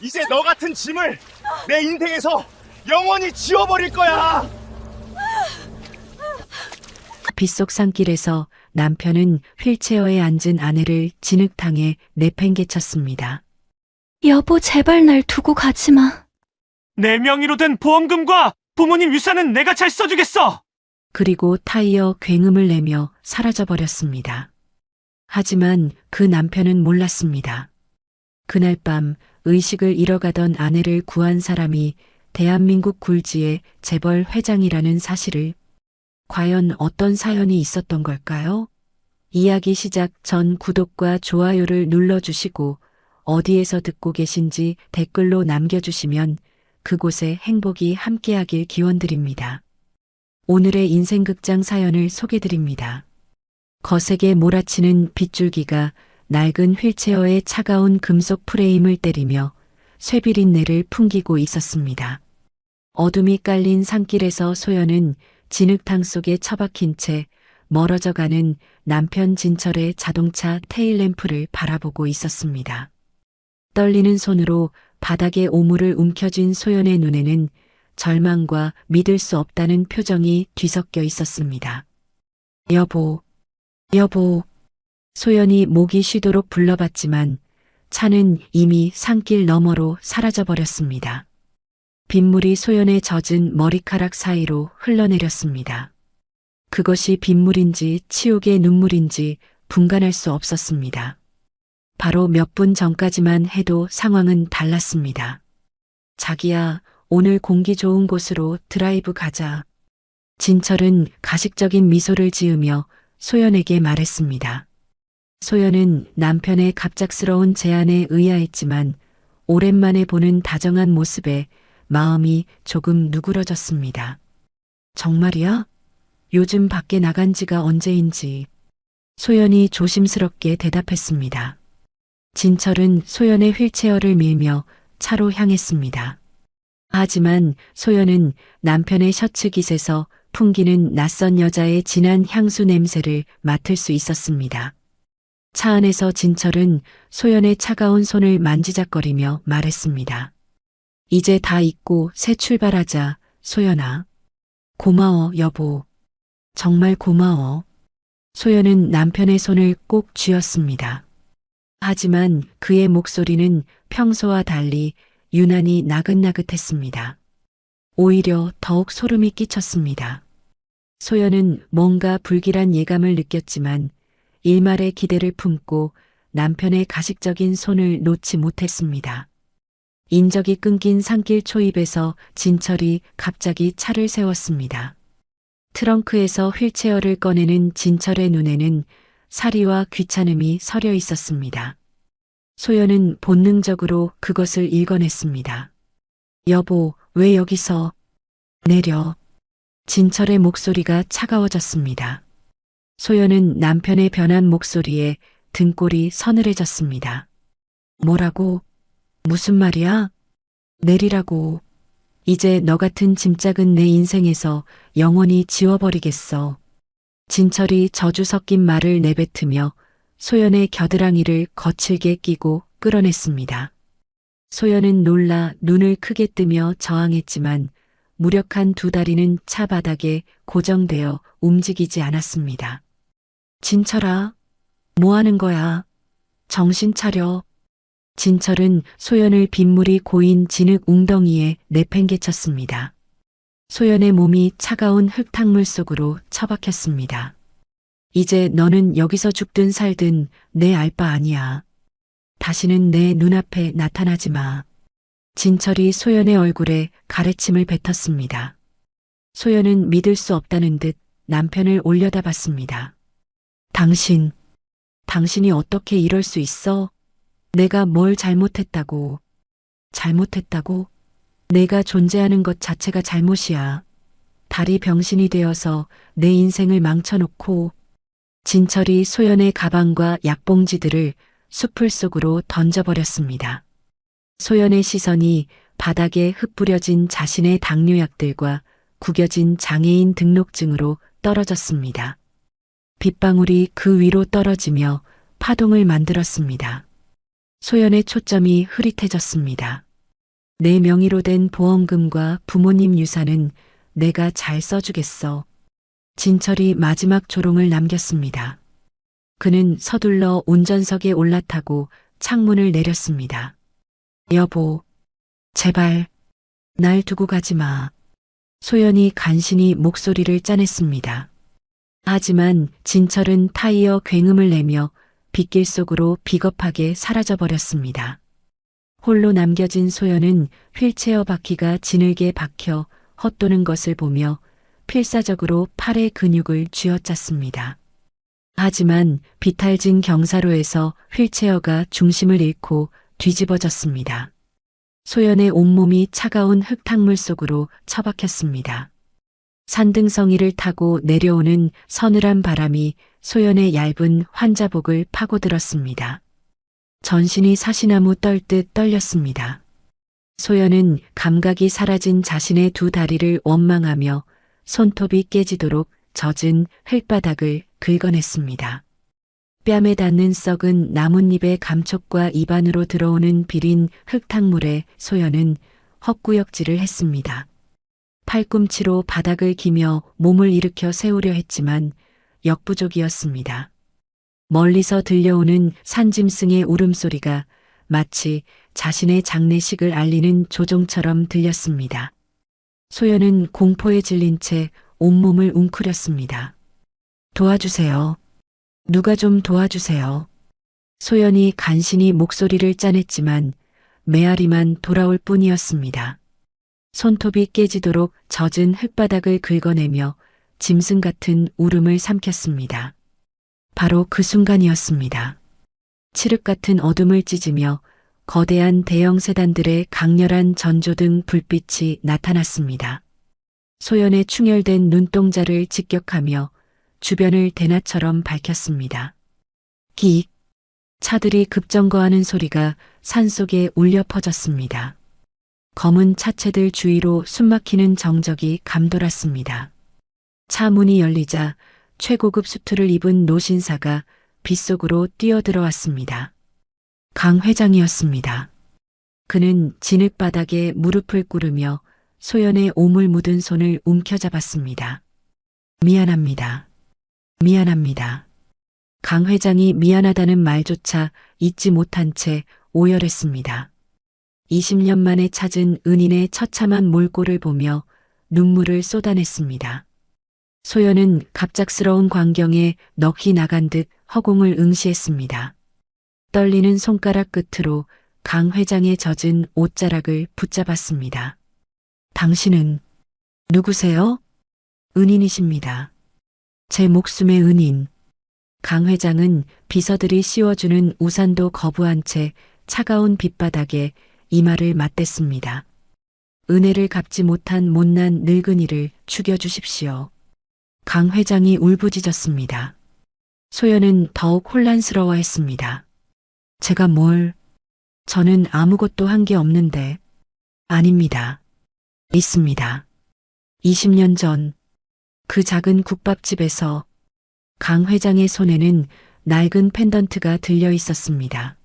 이제 너 같은 짐을 내 인생에서 영원히 지워버릴 거야. 빗속 산길에서 남편은 휠체어에 앉은 아내를 진흙탕에 내팽개쳤습니다. 여보, 제발 날 두고 가지 마. 내 명의로 된 보험금과 부모님 유산은 내가 잘 써주겠어. 그리고 타이어 굉음을 내며 사라져버렸습니다. 하지만 그 남편은 몰랐습니다. 그날 밤 의식을 잃어가던 아내를 구한 사람이 대한민국 굴지의 재벌 회장이라는 사실을. 과연 어떤 사연이 있었던 걸까요? 이야기 시작 전 구독과 좋아요를 눌러주시고 어디에서 듣고 계신지 댓글로 남겨주시면 그곳에 행복이 함께하길 기원드립니다. 오늘의 인생극장 사연을 소개드립니다. 거세게 몰아치는 빗줄기가 낡은 휠체어의 차가운 금속 프레임을 때리며 쇠비린내를 풍기고 있었습니다. 어둠이 깔린 산길에서 소연은 진흙탕 속에 처박힌 채 멀어져가는 남편 진철의 자동차 테일램프를 바라보고 있었습니다. 떨리는 손으로 바닥에 오물을 움켜쥔 소연의 눈에는 절망과 믿을 수 없다는 표정이 뒤섞여 있었습니다. 여보, 여보. 소연이 목이 쉬도록 불러봤지만 차는 이미 산길 너머로 사라져버렸습니다. 빗물이 소연의 젖은 머리카락 사이로 흘러내렸습니다. 그것이 빗물인지 치욕의 눈물인지 분간할 수 없었습니다. 바로 몇 분 전까지만 해도 상황은 달랐습니다. 자기야, 오늘 공기 좋은 곳으로 드라이브 가자. 진철은 가식적인 미소를 지으며 소연에게 말했습니다. 소연은 남편의 갑작스러운 제안에 의아했지만 오랜만에 보는 다정한 모습에 마음이 조금 누그러졌습니다. 정말이야? 요즘 밖에 나간 지가 언제인지. 소연이 조심스럽게 대답했습니다. 진철은 소연의 휠체어를 밀며 차로 향했습니다. 하지만 소연은 남편의 셔츠 깃에서 풍기는 낯선 여자의 진한 향수 냄새를 맡을 수 있었습니다. 차 안에서 진철은 소연의 차가운 손을 만지작거리며 말했습니다. 이제 다 잊고 새 출발하자, 소연아. 고마워, 여보. 정말 고마워. 소연은 남편의 손을 꼭 쥐었습니다. 하지만 그의 목소리는 평소와 달리 유난히 나긋나긋했습니다. 오히려 더욱 소름이 끼쳤습니다. 소연은 뭔가 불길한 예감을 느꼈지만 일말의 기대를 품고 남편의 가식적인 손을 놓지 못했습니다. 인적이 끊긴 산길 초입에서 진철이 갑자기 차를 세웠습니다. 트렁크에서 휠체어를 꺼내는 진철의 눈에는 사리와 귀찮음이 서려 있었습니다. 소연은 본능적으로 그것을 읽어냈습니다. 여보, 왜 여기서? 내려. 진철의 목소리가 차가워졌습니다. 소연은 남편의 변한 목소리에 등골이 서늘해졌습니다. 뭐라고? 무슨 말이야? 내리라고. 이제 너 같은 짐짝은 내 인생에서 영원히 지워버리겠어. 진철이 저주 섞인 말을 내뱉으며 소연의 겨드랑이를 거칠게 끼고 끌어냈습니다. 소연은 놀라 눈을 크게 뜨며 저항했지만 무력한 두 다리는 차 바닥에 고정되어 움직이지 않았습니다. 진철아, 뭐 하는 거야? 정신 차려. 진철은 소연을 빗물이 고인 진흙 웅덩이에 내팽개쳤습니다. 소연의 몸이 차가운 흙탕물 속으로 처박혔습니다. 이제 너는 여기서 죽든 살든 내 알 바 아니야. 다시는 내 눈앞에 나타나지 마. 진철이 소연의 얼굴에 가래침을 뱉었습니다. 소연은 믿을 수 없다는 듯 남편을 올려다봤습니다. 당신이 어떻게 이럴 수 있어? 내가 뭘 잘못했다고? 잘못했다고? 내가 존재하는 것 자체가 잘못이야. 다리 병신이 되어서 내 인생을 망쳐놓고. 진철이 소연의 가방과 약봉지들을 수풀 속으로 던져버렸습니다. 소연의 시선이 바닥에 흩뿌려진 자신의 당뇨약들과 구겨진 장애인 등록증으로 떨어졌습니다. 빗방울이 그 위로 떨어지며 파동을 만들었습니다. 소연의 초점이 흐릿해졌습니다. 내 명의로 된 보험금과 부모님 유산은 내가 잘 써주겠어. 진철이 마지막 조롱을 남겼습니다. 그는 서둘러 운전석에 올라타고 창문을 내렸습니다. 여보, 제발, 날 두고 가지 마. 소연이 간신히 목소리를 짜냈습니다. 하지만 진철은 타이어 굉음을 내며 빗길 속으로 비겁하게 사라져버렸습니다. 홀로 남겨진 소연은 휠체어 바퀴가 지늘게 박혀 헛도는 것을 보며 필사적으로 팔의 근육을 쥐어짰습니다. 하지만 비탈진 경사로에서 휠체어가 중심을 잃고 뒤집어졌습니다. 소연의 온몸이 차가운 흙탕물 속으로 처박혔습니다. 산등성이를 타고 내려오는 서늘한 바람이 소연의 얇은 환자복을 파고들었습니다. 전신이 사시나무 떨듯 떨렸습니다. 소연은 감각이 사라진 자신의 두 다리를 원망하며 손톱이 깨지도록 젖은 흙바닥을 긁어냈습니다. 뺨에 닿는 썩은 나뭇잎의 감촉과 입안으로 들어오는 비린 흙탕물에 소연은 헛구역질을 했습니다. 팔꿈치로 바닥을 기며 몸을 일으켜 세우려 했지만 역부족이었습니다. 멀리서 들려오는 산짐승의 울음소리가 마치 자신의 장례식을 알리는 조종처럼 들렸습니다. 소연은 공포에 질린 채 온몸을 웅크렸습니다. 도와주세요. 누가 좀 도와주세요. 소연이 간신히 목소리를 짜냈지만 메아리만 돌아올 뿐이었습니다. 손톱이 깨지도록 젖은 흙바닥을 긁어내며 짐승 같은 울음을 삼켰습니다. 바로 그 순간이었습니다. 칠흑 같은 어둠을 찢으며 거대한 대형 세단들의 강렬한 전조등 불빛이 나타났습니다. 소연의 충혈된 눈동자를 직격하며 주변을 대낮처럼 밝혔습니다. 기익! 차들이 급정거하는 소리가 산속에 울려 퍼졌습니다. 검은 차체들 주위로 숨막히는 정적이 감돌았습니다. 차 문이 열리자 최고급 수트를 입은 노신사가 빗속으로 뛰어들어왔습니다. 강 회장이었습니다. 그는 진흙바닥에 무릎을 꿇으며 소연의 오물 묻은 손을 움켜잡았습니다. 미안합니다. 미안합니다. 강 회장이 미안하다는 말조차 잊지 못한 채 오열했습니다. 20년 만에 찾은 은인의 처참한 몰골을 보며 눈물을 쏟아냈습니다. 소연은 갑작스러운 광경에 넋이 나간 듯 허공을 응시했습니다. 떨리는 손가락 끝으로 강 회장의 젖은 옷자락을 붙잡았습니다. 당신은 누구세요? 은인이십니다. 제 목숨의 은인. 강 회장은 비서들이 씌워주는 우산도 거부한 채 차가운 빛바닥에 이마를 맞댔습니다. 은혜를 갚지 못한 못난 늙은이를 죽여주십시오. 강 회장이 울부짖었습니다. 소연은 더욱 혼란스러워했습니다. 제가 뭘? 저는 아무것도 한 게 없는데. 아닙니다. 있습니다. 20년 전 그 작은 국밥집에서 강 회장의 손에는 낡은 펜던트가 들려 있었습니다.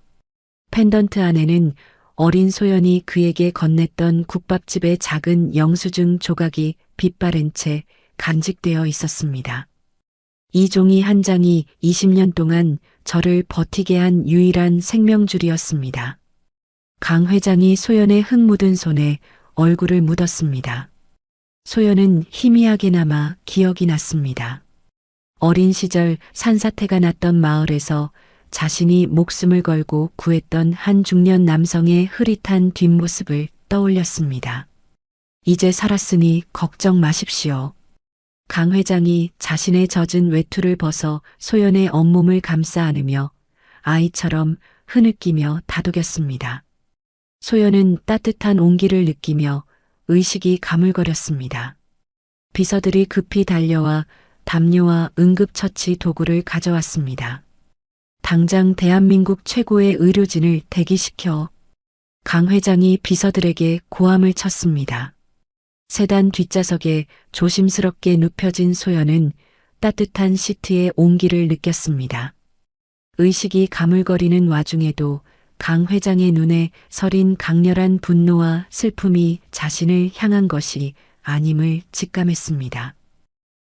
펜던트 안에는 어린 소연이 그에게 건넸던 국밥집의 작은 영수증 조각이 빛바랜 채 간직되어 있었습니다. 이 종이 한 장이 20년 동안 저를 버티게 한 유일한 생명줄이었습니다. 강 회장이 소연의 흙 묻은 손에 얼굴을 묻었습니다. 소연은 희미하게나마 기억이 났습니다. 어린 시절 산사태가 났던 마을에서 자신이 목숨을 걸고 구했던 한 중년 남성의 흐릿한 뒷모습을 떠올렸습니다. 이제 살았으니 걱정 마십시오. 강 회장이 자신의 젖은 외투를 벗어 소연의 온몸을 감싸 안으며 아이처럼 흐느끼며 다독였습니다. 소연은 따뜻한 온기를 느끼며 의식이 가물거렸습니다. 비서들이 급히 달려와 담요와 응급처치 도구를 가져왔습니다. 당장 대한민국 최고의 의료진을 대기시켜. 강 회장이 비서들에게 고함을 쳤습니다. 세단 뒷좌석에 조심스럽게 눕혀진 소연은 따뜻한 시트의 온기를 느꼈습니다. 의식이 가물거리는 와중에도 강 회장의 눈에 서린 강렬한 분노와 슬픔이 자신을 향한 것이 아님을 직감했습니다.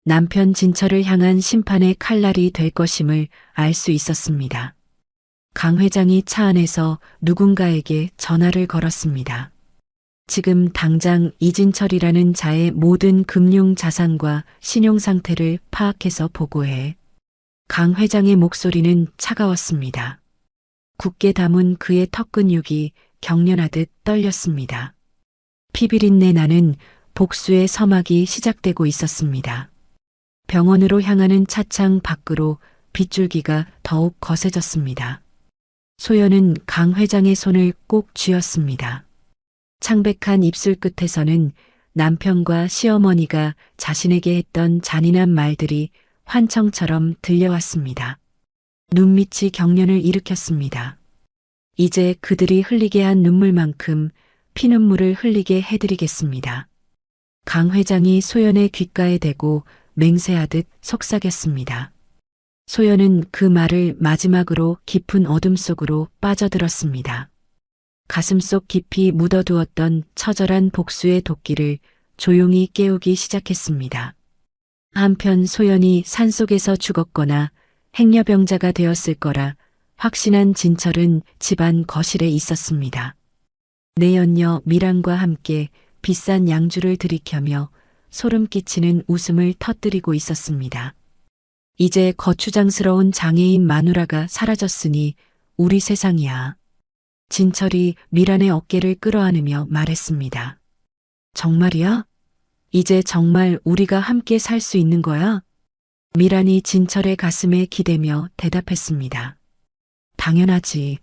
남편 진철을 향한 심판의 칼날이 될 것임을 알 수 있었습니다. 강 회장이 차 안에서 누군가에게 전화를 걸었습니다. 지금 당장 이진철이라는 자의 모든 금융 자산과 신용 상태를 파악해서 보고해. 강 회장의 목소리는 차가웠습니다. 굳게 담은 그의 턱 근육이 경련하듯 떨렸습니다. 피비린내 나는 복수의 서막이 시작되고 있었습니다. 병원으로 향하는 차창 밖으로 빗줄기가 더욱 거세졌습니다. 소연은 강 회장의 손을 꼭 쥐었습니다. 창백한 입술 끝에서는 남편과 시어머니가 자신에게 했던 잔인한 말들이 환청처럼 들려왔습니다. 눈밑이 경련을 일으켰습니다. 이제 그들이 흘리게 한 눈물만큼 피눈물을 흘리게 해드리겠습니다. 강 회장이 소연의 귓가에 대고 맹세하듯 속삭였습니다. 소연은 그 말을 마지막으로 깊은 어둠 속으로 빠져들었습니다. 가슴속 깊이 묻어두었던 처절한 복수의 도끼를 조용히 깨우기 시작했습니다. 한편 소연이 산속에서 죽었거나 행여병자가 되었을 거라 확신한 진철은 집안 거실에 있었습니다. 내연녀 미란과 함께 비싼 양주를 들이켜며 소름 끼치는 웃음을 터뜨리고 있었습니다. 이제 거추장스러운 장애인 마누라가 사라졌으니 우리 세상이야. 진철이 미란의 어깨를 끌어안으며 말했습니다. 정말이야? 이제 정말 우리가 함께 살 수 있는 거야? 미란이 진철의 가슴에 기대며 대답했습니다. 당연하지.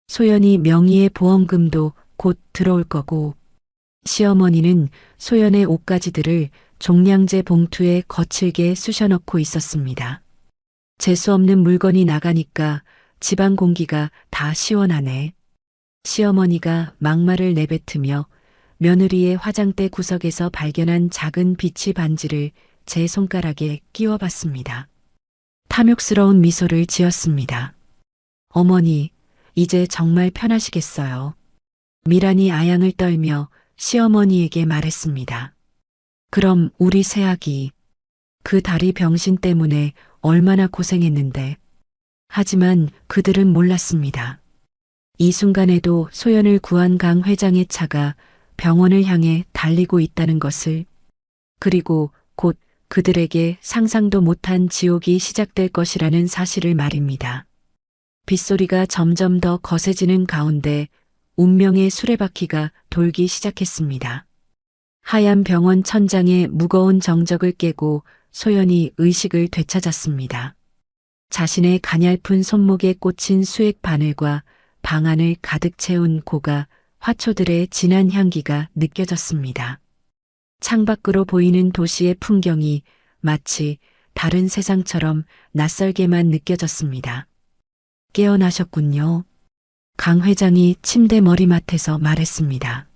소연이 명의의 보험금도 곧 들어올 거고. 시어머니는 소연의 옷가지들을 종량제 봉투에 거칠게 쑤셔넣고 있었습니다. 재수 없는 물건이 나가니까 집안 공기가 다 시원하네. 시어머니가 막말을 내뱉으며 며느리의 화장대 구석에서 발견한 작은 비치 반지를 제 손가락에 끼워봤습니다. 탐욕스러운 미소를 지었습니다. 어머니, 이제 정말 편하시겠어요. 미란이 아양을 떨며 시어머니에게 말했습니다. 그럼 우리 새아기, 그 다리 병신 때문에 얼마나 고생했는데. 하지만 그들은 몰랐습니다. 이 순간에도 소연을 구한 강 회장의 차가 병원을 향해 달리고 있다는 것을, 그리고 곧 그들에게 상상도 못한 지옥이 시작될 것이라는 사실을 말입니다. 빗소리가 점점 더 거세지는 가운데 운명의 수레바퀴가 돌기 시작했습니다. 하얀 병원 천장의 무거운 정적을 깨고 소연이 의식을 되찾았습니다. 자신의 가냘픈 손목에 꽂힌 수액 바늘과 방안을 가득 채운 고가 화초들의 진한 향기가 느껴졌습니다. 창밖으로 보이는 도시의 풍경이 마치 다른 세상처럼 낯설게만 느껴졌습니다. 깨어나셨군요. 강 회장이 침대 머리맡에서 말했습니다.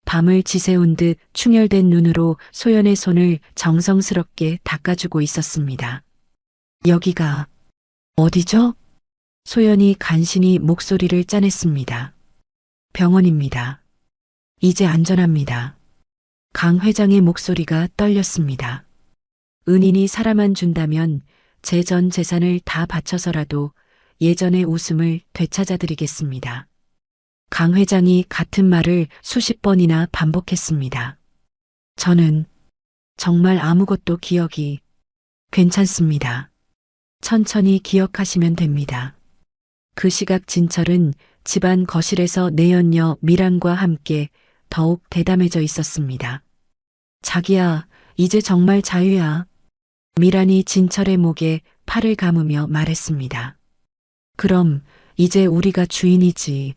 밤을 지새운 듯 충혈된 눈으로 소연의 손을 정성스럽게 닦아주고 있었습니다. 여기가 어디죠? 소연이 간신히 목소리를 짜냈습니다. 병원입니다. 이제 안전합니다. 강 회장의 목소리가 떨렸습니다. 은인이 사람만 준다면 제 전 재산을 다 바쳐서라도 예전의 웃음을 되찾아드리겠습니다. 강 회장이 같은 말을 수십 번이나 반복했습니다. 저는 정말 아무것도 기억이 괜찮습니다. 천천히 기억하시면 됩니다. 그 시각 진철은 집안 거실에서 내연녀 미란과 함께 더욱 대담해져 있었습니다. 자기야, 이제 정말 자유야. 미란이 진철의 목에 팔을 감으며 말했습니다. 그럼 이제 우리가 주인이지.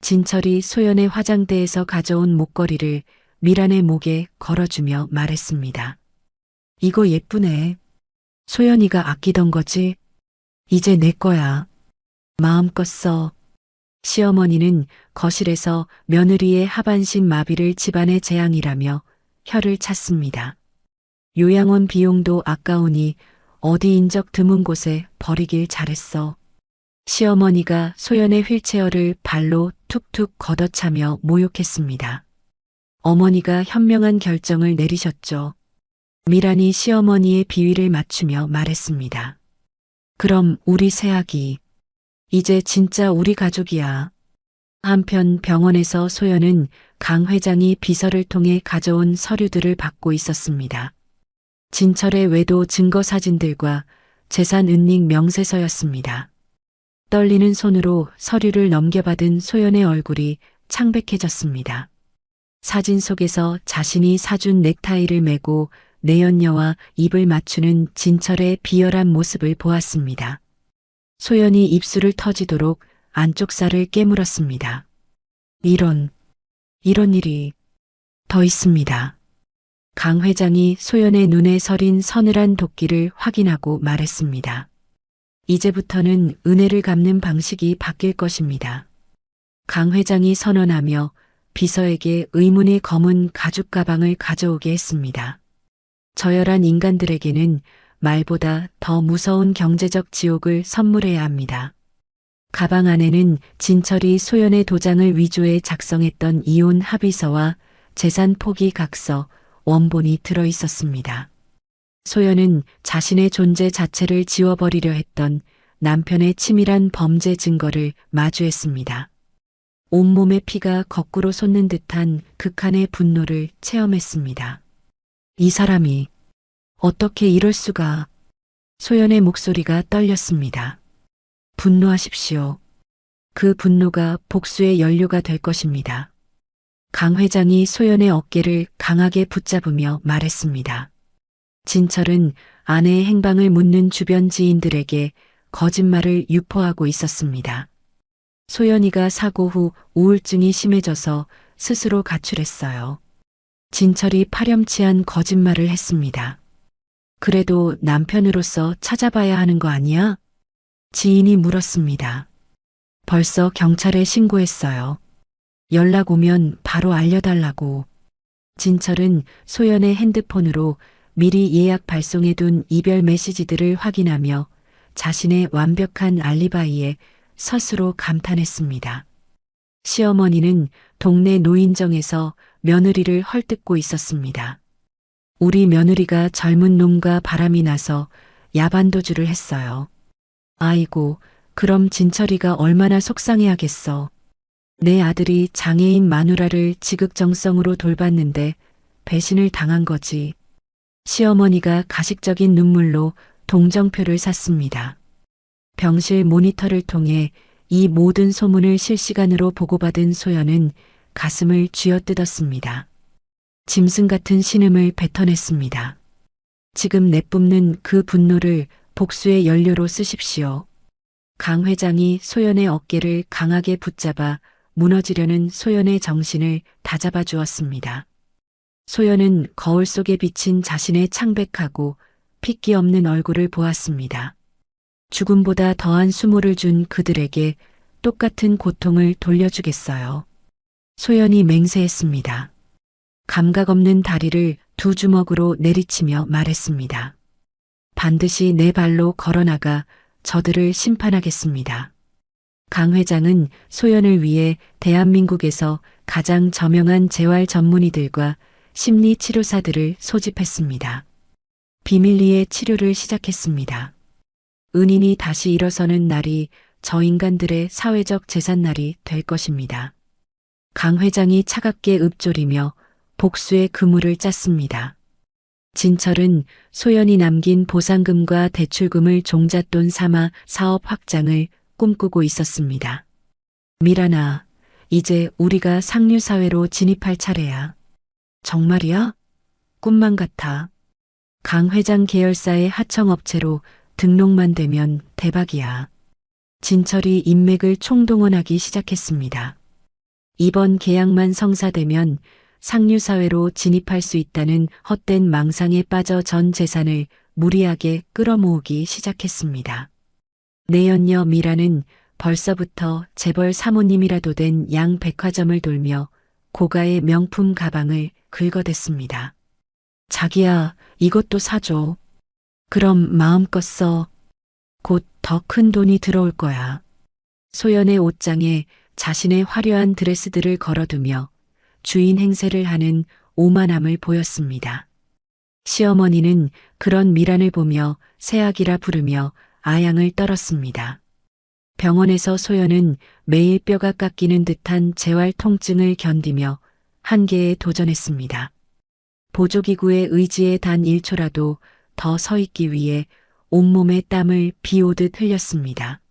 진철이 소연의 화장대에서 가져온 목걸이를 미란의 목에 걸어주며 말했습니다. 이거 예쁘네. 소연이가 아끼던 거지? 이제 내 거야. 마음껏 써. 시어머니는 거실에서 며느리의 하반신 마비를 집안의 재앙이라며 혀를 찼습니다. 요양원 비용도 아까우니 어디 인적 드문 곳에 버리길 잘했어. 시어머니가 소연의 휠체어를 발로 툭툭 걷어차며 모욕했습니다. 어머니가 현명한 결정을 내리셨죠. 미란이 시어머니의 비위를 맞추며 말했습니다. 그럼 우리 새아기, 이제 진짜 우리 가족이야. 한편 병원에서 소연은 강 회장이 비서를 통해 가져온 서류들을 받고 있었습니다. 진철의 외도 증거 사진들과 재산 은닉 명세서였습니다. 떨리는 손으로 서류를 넘겨받은 소연의 얼굴이 창백해졌습니다. 사진 속에서 자신이 사준 넥타이를 메고 내연녀와 입을 맞추는 진철의 비열한 모습을 보았습니다. 소연이 입술을 터지도록 안쪽 살을 깨물었습니다. 이런 일이 더 있습니다. 강 회장이 소연의 눈에 서린 서늘한 도끼를 확인하고 말했습니다. 이제부터는 은혜를 갚는 방식이 바뀔 것입니다. 강 회장이 선언하며 비서에게 의문의 검은 가죽 가방을 가져오게 했습니다. 저열한 인간들에게는 말보다 더 무서운 경제적 지옥을 선물해야 합니다. 가방 안에는 진철이 소연의 도장을 위조해 작성했던 이혼 합의서와 재산 포기 각서, 원본이 들어 있었습니다. 소연은 자신의 존재 자체를 지워버리려 했던 남편의 치밀한 범죄 증거를 마주했습니다. 온몸의 피가 거꾸로 솟는 듯한 극한의 분노를 체험했습니다. 이 사람이 어떻게 이럴 수가. 소연의 목소리가 떨렸습니다. 분노하십시오. 그 분노가 복수의 연료가 될 것입니다. 강 회장이 소연의 어깨를 강하게 붙잡으며 말했습니다. 진철은 아내의 행방을 묻는 주변 지인들에게 거짓말을 유포하고 있었습니다. 소연이가 사고 후 우울증이 심해져서 스스로 가출했어요. 진철이 파렴치한 거짓말을 했습니다. 그래도 남편으로서 찾아봐야 하는 거 아니야? 지인이 물었습니다. 벌써 경찰에 신고했어요. 연락 오면 바로 알려달라고. 진철은 소연의 핸드폰으로 미리 예약 발송해둔 이별 메시지들을 확인하며 자신의 완벽한 알리바이에 스스로 감탄했습니다. 시어머니는 동네 노인정에서 며느리를 헐뜯고 있었습니다. 우리 며느리가 젊은 놈과 바람이 나서 야반도주를 했어요. 아이고, 그럼 진철이가 얼마나 속상해하겠어. 내 아들이 장애인 마누라를 지극정성으로 돌봤는데 배신을 당한 거지. 시어머니가 가식적인 눈물로 동정표를 샀습니다. 병실 모니터를 통해 이 모든 소문을 실시간으로 보고받은 소연은 가슴을 쥐어뜯었습니다. 짐승 같은 신음을 뱉어냈습니다. 지금 내뿜는 그 분노를 복수의 연료로 쓰십시오. 강 회장이 소연의 어깨를 강하게 붙잡아 무너지려는 소연의 정신을 다잡아 주었습니다. 소연은 거울 속에 비친 자신의 창백하고 핏기 없는 얼굴을 보았습니다. 죽음보다 더한 수모를 준 그들에게 똑같은 고통을 돌려주겠어요. 소연이 맹세했습니다. 감각 없는 다리를 두 주먹으로 내리치며 말했습니다. 반드시 내 발로 걸어나가 저들을 심판하겠습니다. 강 회장은 소연을 위해 대한민국에서 가장 저명한 재활 전문의들과 심리치료사들을 소집했습니다. 비밀리에 치료를 시작했습니다. 은인이 다시 일어서는 날이 저 인간들의 사회적 재산날이 될 것입니다. 강 회장이 차갑게 읊조리며 복수의 그물을 짰습니다. 진철은 소연이 남긴 보상금과 대출금을 종잣돈 삼아 사업 확장을 꿈꾸고 있었습니다. 미란아, 이제 우리가 상류사회로 진입할 차례야. 정말이야? 꿈만 같아. 강 회장 계열사의 하청업체로 등록만 되면 대박이야. 진철이 인맥을 총동원하기 시작했습니다. 이번 계약만 성사되면 상류사회로 진입할 수 있다는 헛된 망상에 빠져 전 재산을 무리하게 끌어모으기 시작했습니다. 내연녀 미라는 벌써부터 재벌 사모님이라도 된 양 백화점을 돌며 고가의 명품 가방을 긁어댔습니다. 자기야, 이것도 사줘. 그럼 마음껏 써. 곧 더 큰 돈이 들어올 거야. 소연의 옷장에 자신의 화려한 드레스들을 걸어두며 주인 행세를 하는 오만함을 보였습니다. 시어머니는 그런 미란을 보며 새아기라 부르며 아양을 떨었습니다. 병원에서 소연은 매일 뼈가 깎이는 듯한 재활 통증을 견디며 한계에 도전했습니다. 보조기구의 의지에 단 1초라도 더 서 있기 위해 온몸에 땀을 비 오듯 흘렸습니다.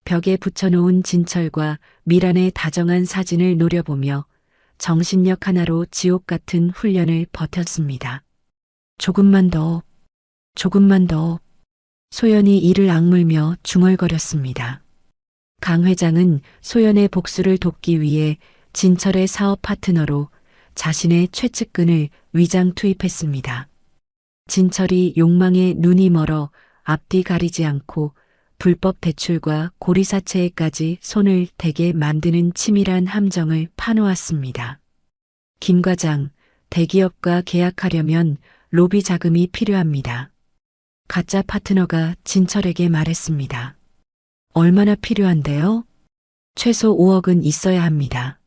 벽에 붙여놓은 진철과 미란의 다정한 사진을 노려보며 정신력 하나로 지옥 같은 훈련을 버텼습니다. 조금만 더, 조금만 더. 소연이 이를 악물며 중얼거렸습니다. 강 회장은 소연의 복수를 돕기 위해 진철의 사업 파트너로 자신의 최측근을 위장 투입했습니다. 진철이 욕망에 눈이 멀어 앞뒤 가리지 않고 불법 대출과 고리사채에까지 손을 대게 만드는 치밀한 함정을 파놓았습니다. 김 과장, 대기업과 계약하려면 로비 자금이 필요합니다. 가짜 파트너가 진철에게 말했습니다. 얼마나 필요한데요? 최소 5억은 있어야 합니다.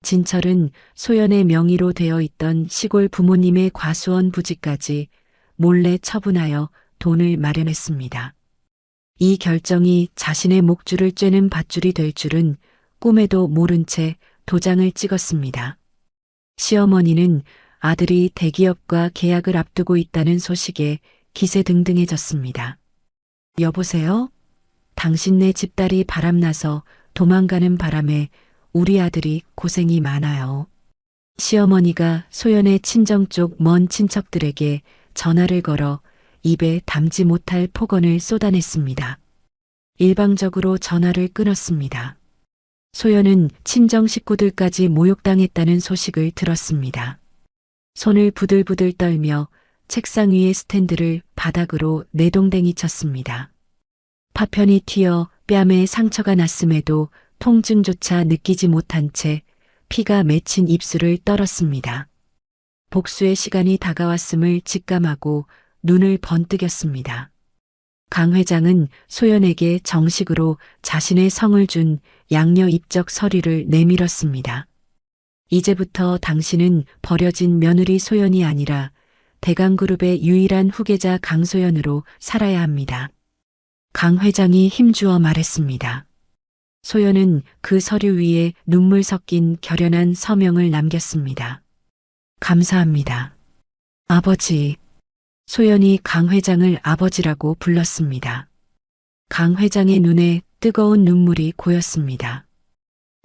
진철은 소연의 명의로 되어 있던 시골 부모님의 과수원 부지까지 몰래 처분하여 돈을 마련했습니다. 이 결정이 자신의 목줄을 쬐는 밧줄이 될 줄은 꿈에도 모른 채 도장을 찍었습니다. 시어머니는 아들이 대기업과 계약을 앞두고 있다는 소식에 기세등등해졌습니다. 여보세요? 당신네 집딸이 바람나서 도망가는 바람에 우리 아들이 고생이 많아요. 시어머니가 소연의 친정 쪽 먼 친척들에게 전화를 걸어 입에 담지 못할 폭언을 쏟아냈습니다. 일방적으로 전화를 끊었습니다. 소연은 친정 식구들까지 모욕당했다는 소식을 들었습니다. 손을 부들부들 떨며 책상 위의 스탠드를 바닥으로 내동댕이 쳤습니다. 파편이 튀어 뺨에 상처가 났음에도 통증조차 느끼지 못한 채 피가 맺힌 입술을 떨었습니다. 복수의 시간이 다가왔음을 직감하고 눈을 번뜩였습니다. 강 회장은 소연에게 정식으로 자신의 성을 준 양녀 입적 서류를 내밀었습니다. 이제부터 당신은 버려진 며느리 소연이 아니라 대강그룹의 유일한 후계자 강소연으로 살아야 합니다. 강 회장이 힘주어 말했습니다. 소연은 그 서류 위에 눈물 섞인 결연한 서명을 남겼습니다. 감사합니다. 아버지. 소연이 강 회장을 아버지라고 불렀습니다. 강 회장의 눈에 뜨거운 눈물이 고였습니다.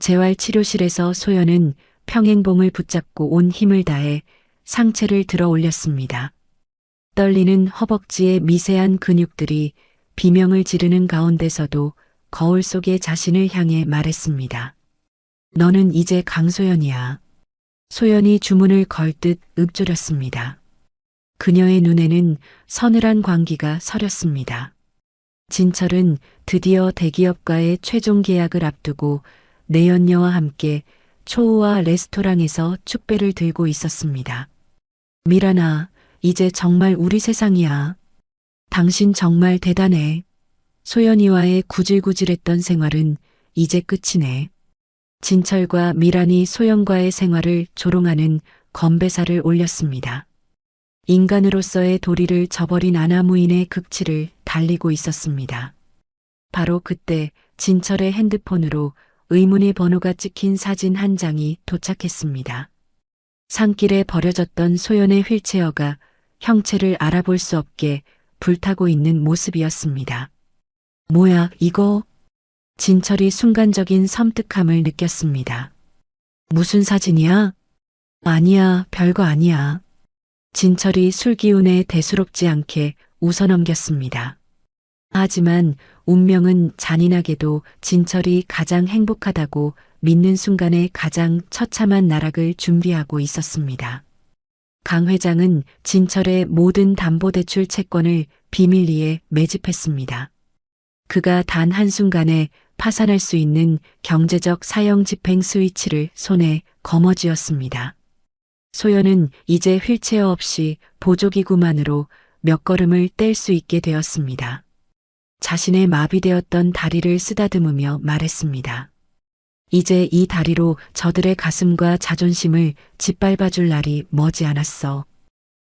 재활치료실에서 소연은 평행봉을 붙잡고 온 힘을 다해 상체를 들어 올렸습니다. 떨리는 허벅지의 미세한 근육들이 비명을 지르는 가운데서도 거울 속의 자신을 향해 말했습니다. 너는 이제 강소연이야. 소연이 주문을 걸듯 읊조렸습니다. 그녀의 눈에는 서늘한 광기가 서렸습니다. 진철은 드디어 대기업과의 최종 계약을 앞두고 내연녀와 함께 초호화 레스토랑에서 축배를 들고 있었습니다. 미란아, 이제 정말 우리 세상이야. 당신 정말 대단해. 소연이와의 구질구질했던 생활은 이제 끝이네. 진철과 미란이 소연과의 생활을 조롱하는 건배사를 올렸습니다. 인간으로서의 도리를 저버린 아나무인의 극치를 달리고 있었습니다. 바로 그때 진철의 핸드폰으로 의문의 번호가 찍힌 사진 한 장이 도착했습니다. 산길에 버려졌던 소연의 휠체어가 형체를 알아볼 수 없게 불타고 있는 모습이었습니다. 뭐야, 이거? 진철이 순간적인 섬뜩함을 느꼈습니다. 무슨 사진이야? 아니야, 별거 아니야. 진철이 술기운에 대수롭지 않게 웃어넘겼습니다. 하지만 운명은 잔인하게도 진철이 가장 행복하다고 믿는 순간에 가장 처참한 나락을 준비하고 있었습니다. 강 회장은 진철의 모든 담보대출 채권을 비밀리에 매집했습니다. 그가 단 한순간에 파산할 수 있는 경제적 사형 집행 스위치를 손에 거머쥐었습니다. 소연은 이제 휠체어 없이 보조기구만으로 몇 걸음을 뗄 수 있게 되었습니다. 자신의 마비되었던 다리를 쓰다듬으며 말했습니다. 이제 이 다리로 저들의 가슴과 자존심을 짓밟아줄 날이 머지않았어.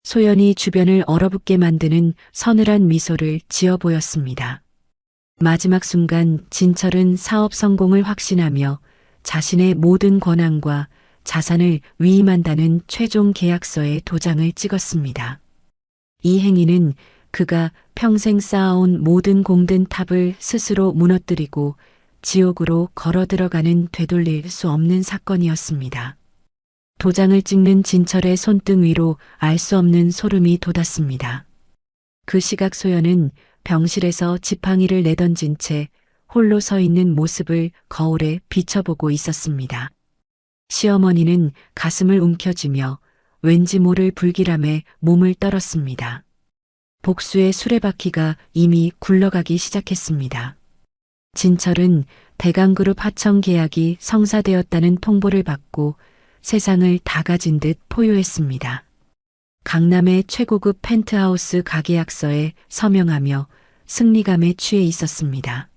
소연이 주변을 얼어붙게 만드는 서늘한 미소를 지어 보였습니다. 마지막 순간 진철은 사업 성공을 확신하며 자신의 모든 권한과 자산을 위임한다는 최종 계약서에 도장을 찍었습니다. 이 행위는 그가 평생 쌓아온 모든 공든 탑을 스스로 무너뜨리고 지옥으로 걸어 들어가는 되돌릴 수 없는 사건이었습니다. 도장을 찍는 진철의 손등 위로 알 수 없는 소름이 돋았습니다. 그 시각 소연은 병실에서 지팡이를 내던진 채 홀로 서 있는 모습을 거울에 비춰보고 있었습니다. 시어머니는 가슴을 움켜쥐며 왠지 모를 불길함에 몸을 떨었습니다. 복수의 수레바퀴가 이미 굴러가기 시작했습니다. 진철은 대강그룹 하청 계약이 성사되었다는 통보를 받고 세상을 다 가진 듯 포효했습니다. 강남의 최고급 펜트하우스 가계약서에 서명하며 승리감에 취해 있었습니다.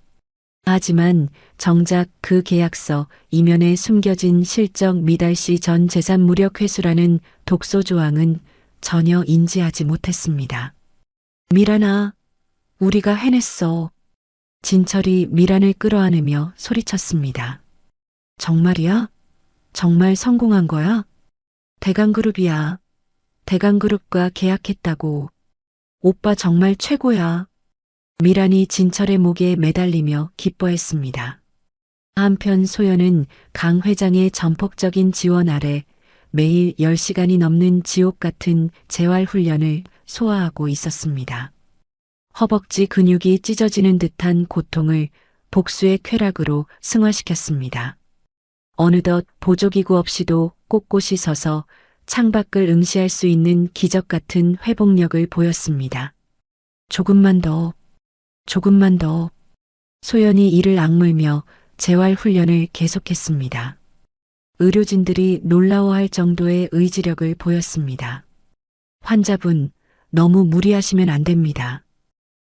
하지만 정작 그 계약서 이면에 숨겨진 실적 미달시 전 재산 무력 회수라는 독소 조항은 전혀 인지하지 못했습니다. 미란아, 우리가 해냈어. 진철이 미란을 끌어안으며 소리쳤습니다. 정말이야? 정말 성공한 거야? 대강그룹이야. 대강그룹과 계약했다고. 오빠 정말 최고야. 미란이 진철의 목에 매달리며 기뻐했습니다. 한편 소연은 강 회장의 전폭적인 지원 아래 매일 10시간이 넘는 지옥 같은 재활 훈련을 소화하고 있었습니다. 허벅지 근육이 찢어지는 듯한 고통을 복수의 쾌락으로 승화시켰습니다. 어느덧 보조기구 없이도 꼿꼿이 서서 창밖을 응시할 수 있는 기적 같은 회복력을 보였습니다. 조금만 더, 조금만 더. 소연이 이를 악물며 재활 훈련을 계속했습니다. 의료진들이 놀라워할 정도의 의지력을 보였습니다. 환자분, 너무 무리하시면 안 됩니다.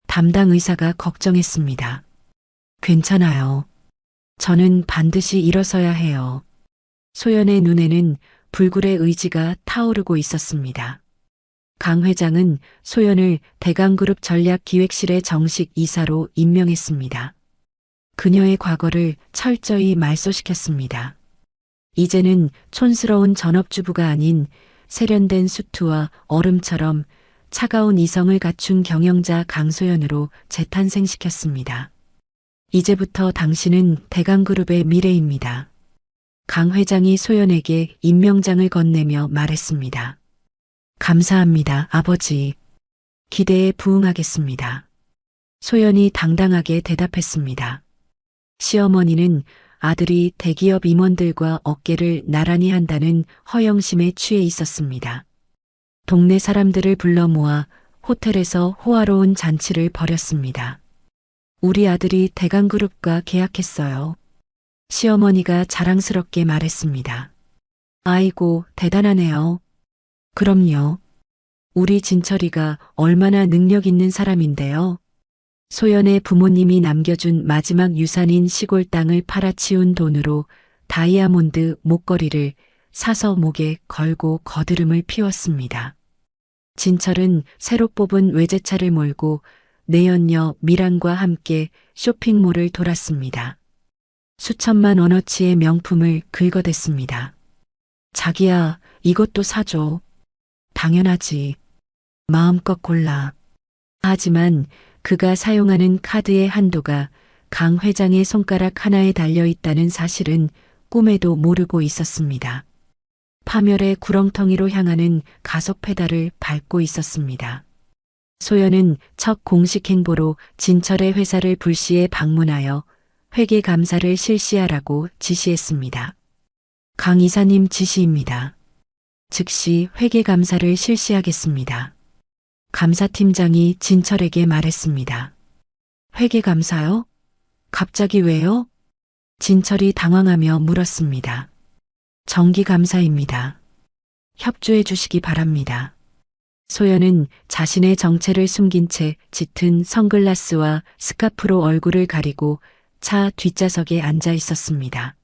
담당 의사가 걱정했습니다. 괜찮아요. 저는 반드시 일어서야 해요. 소연의 눈에는 불굴의 의지가 타오르고 있었습니다. 강 회장은 소연을 대강그룹 전략기획실의 정식 이사로 임명했습니다. 그녀의 과거를 철저히 말소시켰습니다. 이제는 촌스러운 전업주부가 아닌 세련된 수트와 얼음처럼 차가운 이성을 갖춘 경영자 강소연으로 재탄생시켰습니다. 이제부터 당신은 대강그룹의 미래입니다. 강 회장이 소연에게 임명장을 건네며 말했습니다. 감사합니다, 아버지. 기대에 부응하겠습니다. 소연이 당당하게 대답했습니다. 시어머니는 아들이 대기업 임원들과 어깨를 나란히 한다는 허영심에 취해 있었습니다. 동네 사람들을 불러 모아 호텔에서 호화로운 잔치를 벌였습니다. 우리 아들이 대강그룹과 계약했어요. 시어머니가 자랑스럽게 말했습니다. 아이고, 대단하네요. 그럼요. 우리 진철이가 얼마나 능력 있는 사람인데요. 소연의 부모님이 남겨준 마지막 유산인 시골 땅을 팔아치운 돈으로 다이아몬드 목걸이를 사서 목에 걸고 거드름을 피웠습니다. 진철은 새로 뽑은 외제차를 몰고 내연녀 미란과 함께 쇼핑몰을 돌았습니다. 수천만 원어치의 명품을 긁어댔습니다. 자기야, 이것도 사줘. 당연하지. 마음껏 골라. 하지만 그가 사용하는 카드의 한도가 강 회장의 손가락 하나에 달려 있다는 사실은 꿈에도 모르고 있었습니다. 파멸의 구렁텅이로 향하는 가속 페달을 밟고 있었습니다. 소연은 첫 공식 행보로 진철의 회사를 불시에 방문하여 회계 감사를 실시하라고 지시했습니다. 강 이사님 지시입니다. 즉시 회계 감사를 실시하겠습니다. 감사팀장이 진철에게 말했습니다. 회계 감사요? 갑자기 왜요? 진철이 당황하며 물었습니다. 정기 감사입니다. 협조해 주시기 바랍니다. 소연은 자신의 정체를 숨긴 채 짙은 선글라스와 스카프로 얼굴을 가리고 차 뒷좌석에 앉아 있었습니다.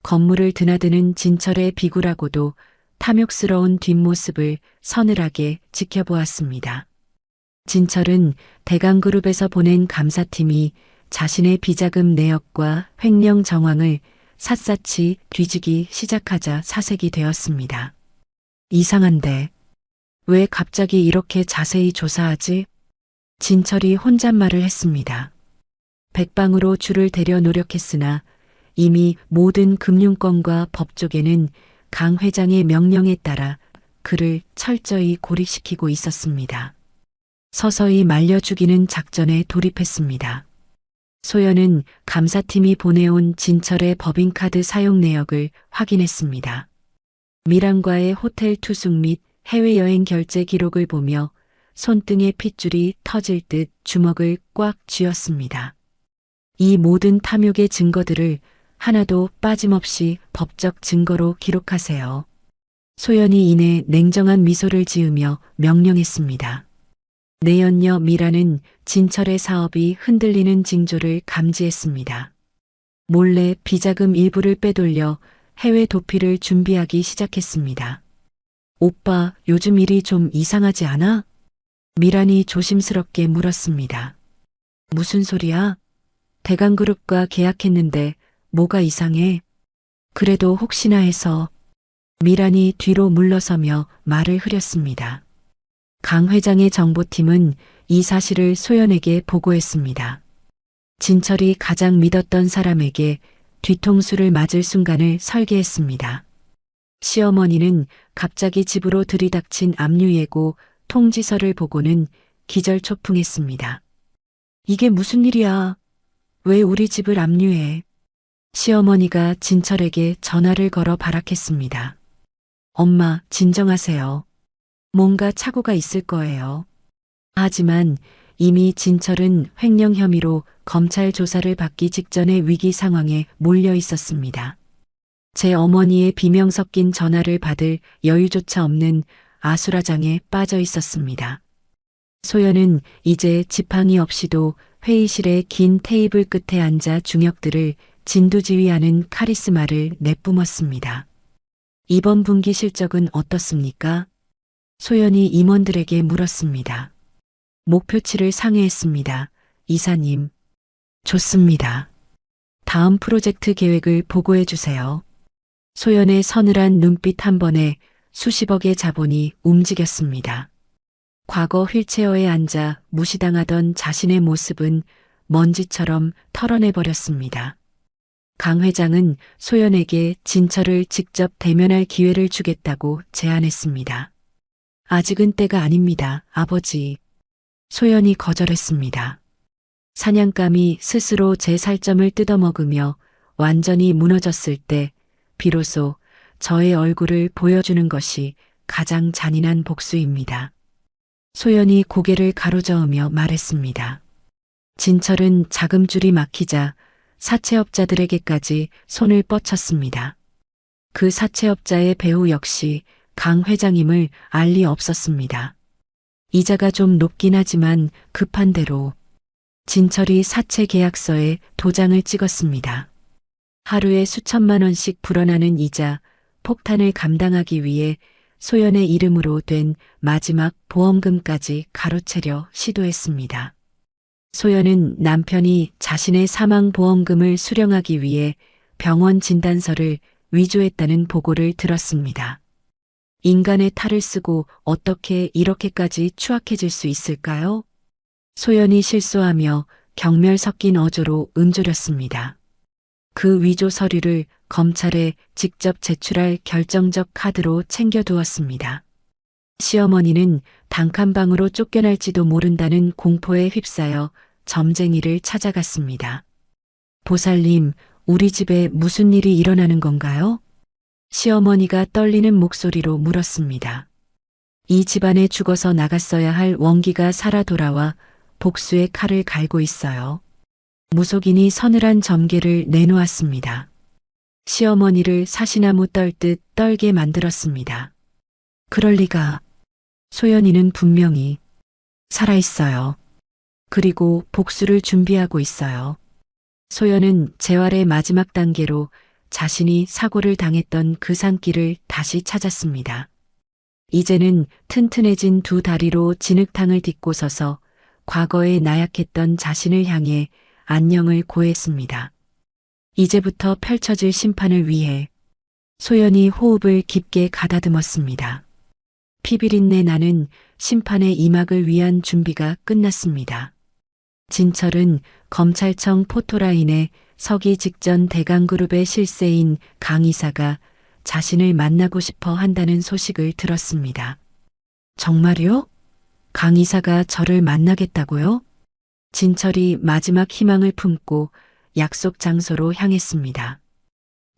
건물을 드나드는 진철의 비굴하고도 탐욕스러운 뒷모습을 서늘하게 지켜보았습니다. 진철은 대강그룹에서 보낸 감사팀이 자신의 비자금 내역과 횡령 정황을 샅샅이 뒤지기 시작하자 사색이 되었습니다. 이상한데 왜 갑자기 이렇게 자세히 조사하지? 진철이 혼잣말을 했습니다. 백방으로 줄을 대려 노력했으나 이미 모든 금융권과 법조계는 강 회장의 명령에 따라 그를 철저히 고립시키고 있었습니다. 서서히 말려 죽이는 작전에 돌입했습니다. 소연은 감사팀이 보내온 진철의 법인카드 사용 내역을 확인했습니다. 미란과의 호텔 투숙 및 해외여행 결제 기록을 보며 손등의 핏줄이 터질 듯 주먹을 꽉 쥐었습니다. 이 모든 탐욕의 증거들을 하나도 빠짐없이 법적 증거로 기록하세요. 소연이 이내 냉정한 미소를 지으며 명령했습니다. 내연녀 미라는 진철의 사업이 흔들리는 징조를 감지했습니다. 몰래 비자금 일부를 빼돌려 해외 도피를 준비하기 시작했습니다. 오빠, 요즘 일이 좀 이상하지 않아? 미란이 조심스럽게 물었습니다. 무슨 소리야? 대강그룹과 계약했는데 뭐가 이상해? 그래도 혹시나 해서 미란이 뒤로 물러서며 말을 흐렸습니다. 강 회장의 정보팀은 이 사실을 소연에게 보고했습니다. 진철이 가장 믿었던 사람에게 뒤통수를 맞을 순간을 설계했습니다. 시어머니는 갑자기 집으로 들이닥친 압류예고 통지서를 보고는 기절초풍했습니다. 이게 무슨 일이야? 왜 우리 집을 압류해? 시어머니가 진철에게 전화를 걸어 발악했습니다. 엄마, 진정하세요. 뭔가 착오가 있을 거예요. 하지만 이미 진철은 횡령 혐의로 검찰 조사를 받기 직전의 위기 상황에 몰려 있었습니다. 제 어머니의 비명 섞인 전화를 받을 여유조차 없는 아수라장에 빠져 있었습니다. 소연은 이제 지팡이 없이도 회의실의 긴 테이블 끝에 앉아 중역들을 진두지휘하는 카리스마를 내뿜었습니다. 이번 분기 실적은 어떻습니까? 소연이 임원들에게 물었습니다. 목표치를 상회했습니다. 이사님. 좋습니다. 다음 프로젝트 계획을 보고해 주세요. 소연의 서늘한 눈빛 한 번에 수십억의 자본이 움직였습니다. 과거 휠체어에 앉아 무시당하던 자신의 모습은 먼지처럼 털어내버렸습니다. 강 회장은 소연에게 진철을 직접 대면할 기회를 주겠다고 제안했습니다. 아직은 때가 아닙니다, 아버지. 소연이 거절했습니다. 사냥감이 스스로 제 살점을 뜯어먹으며 완전히 무너졌을 때 비로소 저의 얼굴을 보여주는 것이 가장 잔인한 복수입니다. 소연이 고개를 가로저으며 말했습니다. 진철은 자금줄이 막히자 사채업자들에게까지 손을 뻗쳤습니다. 그 사채업자의 배후 역시 강 회장임을 알 리 없었습니다. 이자가 좀 높긴 하지만 급한 대로 진철이 사채 계약서에 도장을 찍었습니다. 하루에 수천만 원씩 불어나는 이자, 폭탄을 감당하기 위해 소연의 이름으로 된 마지막 보험금까지 가로채려 시도했습니다. 소연은 남편이 자신의 사망보험금을 수령하기 위해 병원 진단서를 위조했다는 보고를 들었습니다. 인간의 탈을 쓰고 어떻게 이렇게까지 추악해질 수 있을까요? 소연이 실소하며 경멸 섞인 어조로 음조렸습니다. 그 위조 서류를 검찰에 직접 제출할 결정적 카드로 챙겨두었습니다. 시어머니는 단칸방으로 쫓겨날지도 모른다는 공포에 휩싸여 점쟁이를 찾아갔습니다. 보살님, 우리 집에 무슨 일이 일어나는 건가요? 시어머니가 떨리는 목소리로 물었습니다. 이 집안에 죽어서 나갔어야 할 원기가 살아 돌아와 복수의 칼을 갈고 있어요. 무속인이 서늘한 점괘를 내놓았습니다. 시어머니를 사시나무 떨듯 떨게 만들었습니다. 그럴 리가. 소연이는 분명히 살아있어요. 그리고 복수를 준비하고 있어요. 소연은 재활의 마지막 단계로 자신이 사고를 당했던 그 산길을 다시 찾았습니다. 이제는 튼튼해진 두 다리로 진흙탕을 딛고 서서 과거에 나약했던 자신을 향해 안녕을 고했습니다. 이제부터 펼쳐질 심판을 위해 소연이 호흡을 깊게 가다듬었습니다. 피비린내 나는 심판의 이막을 위한 준비가 끝났습니다. 진철은 검찰청 포토라인에 서기 직전 대강그룹의 실세인 강 이사가 자신을 만나고 싶어 한다는 소식을 들었습니다. 정말요? 강 이사가 저를 만나겠다고요? 진철이 마지막 희망을 품고 약속 장소로 향했습니다.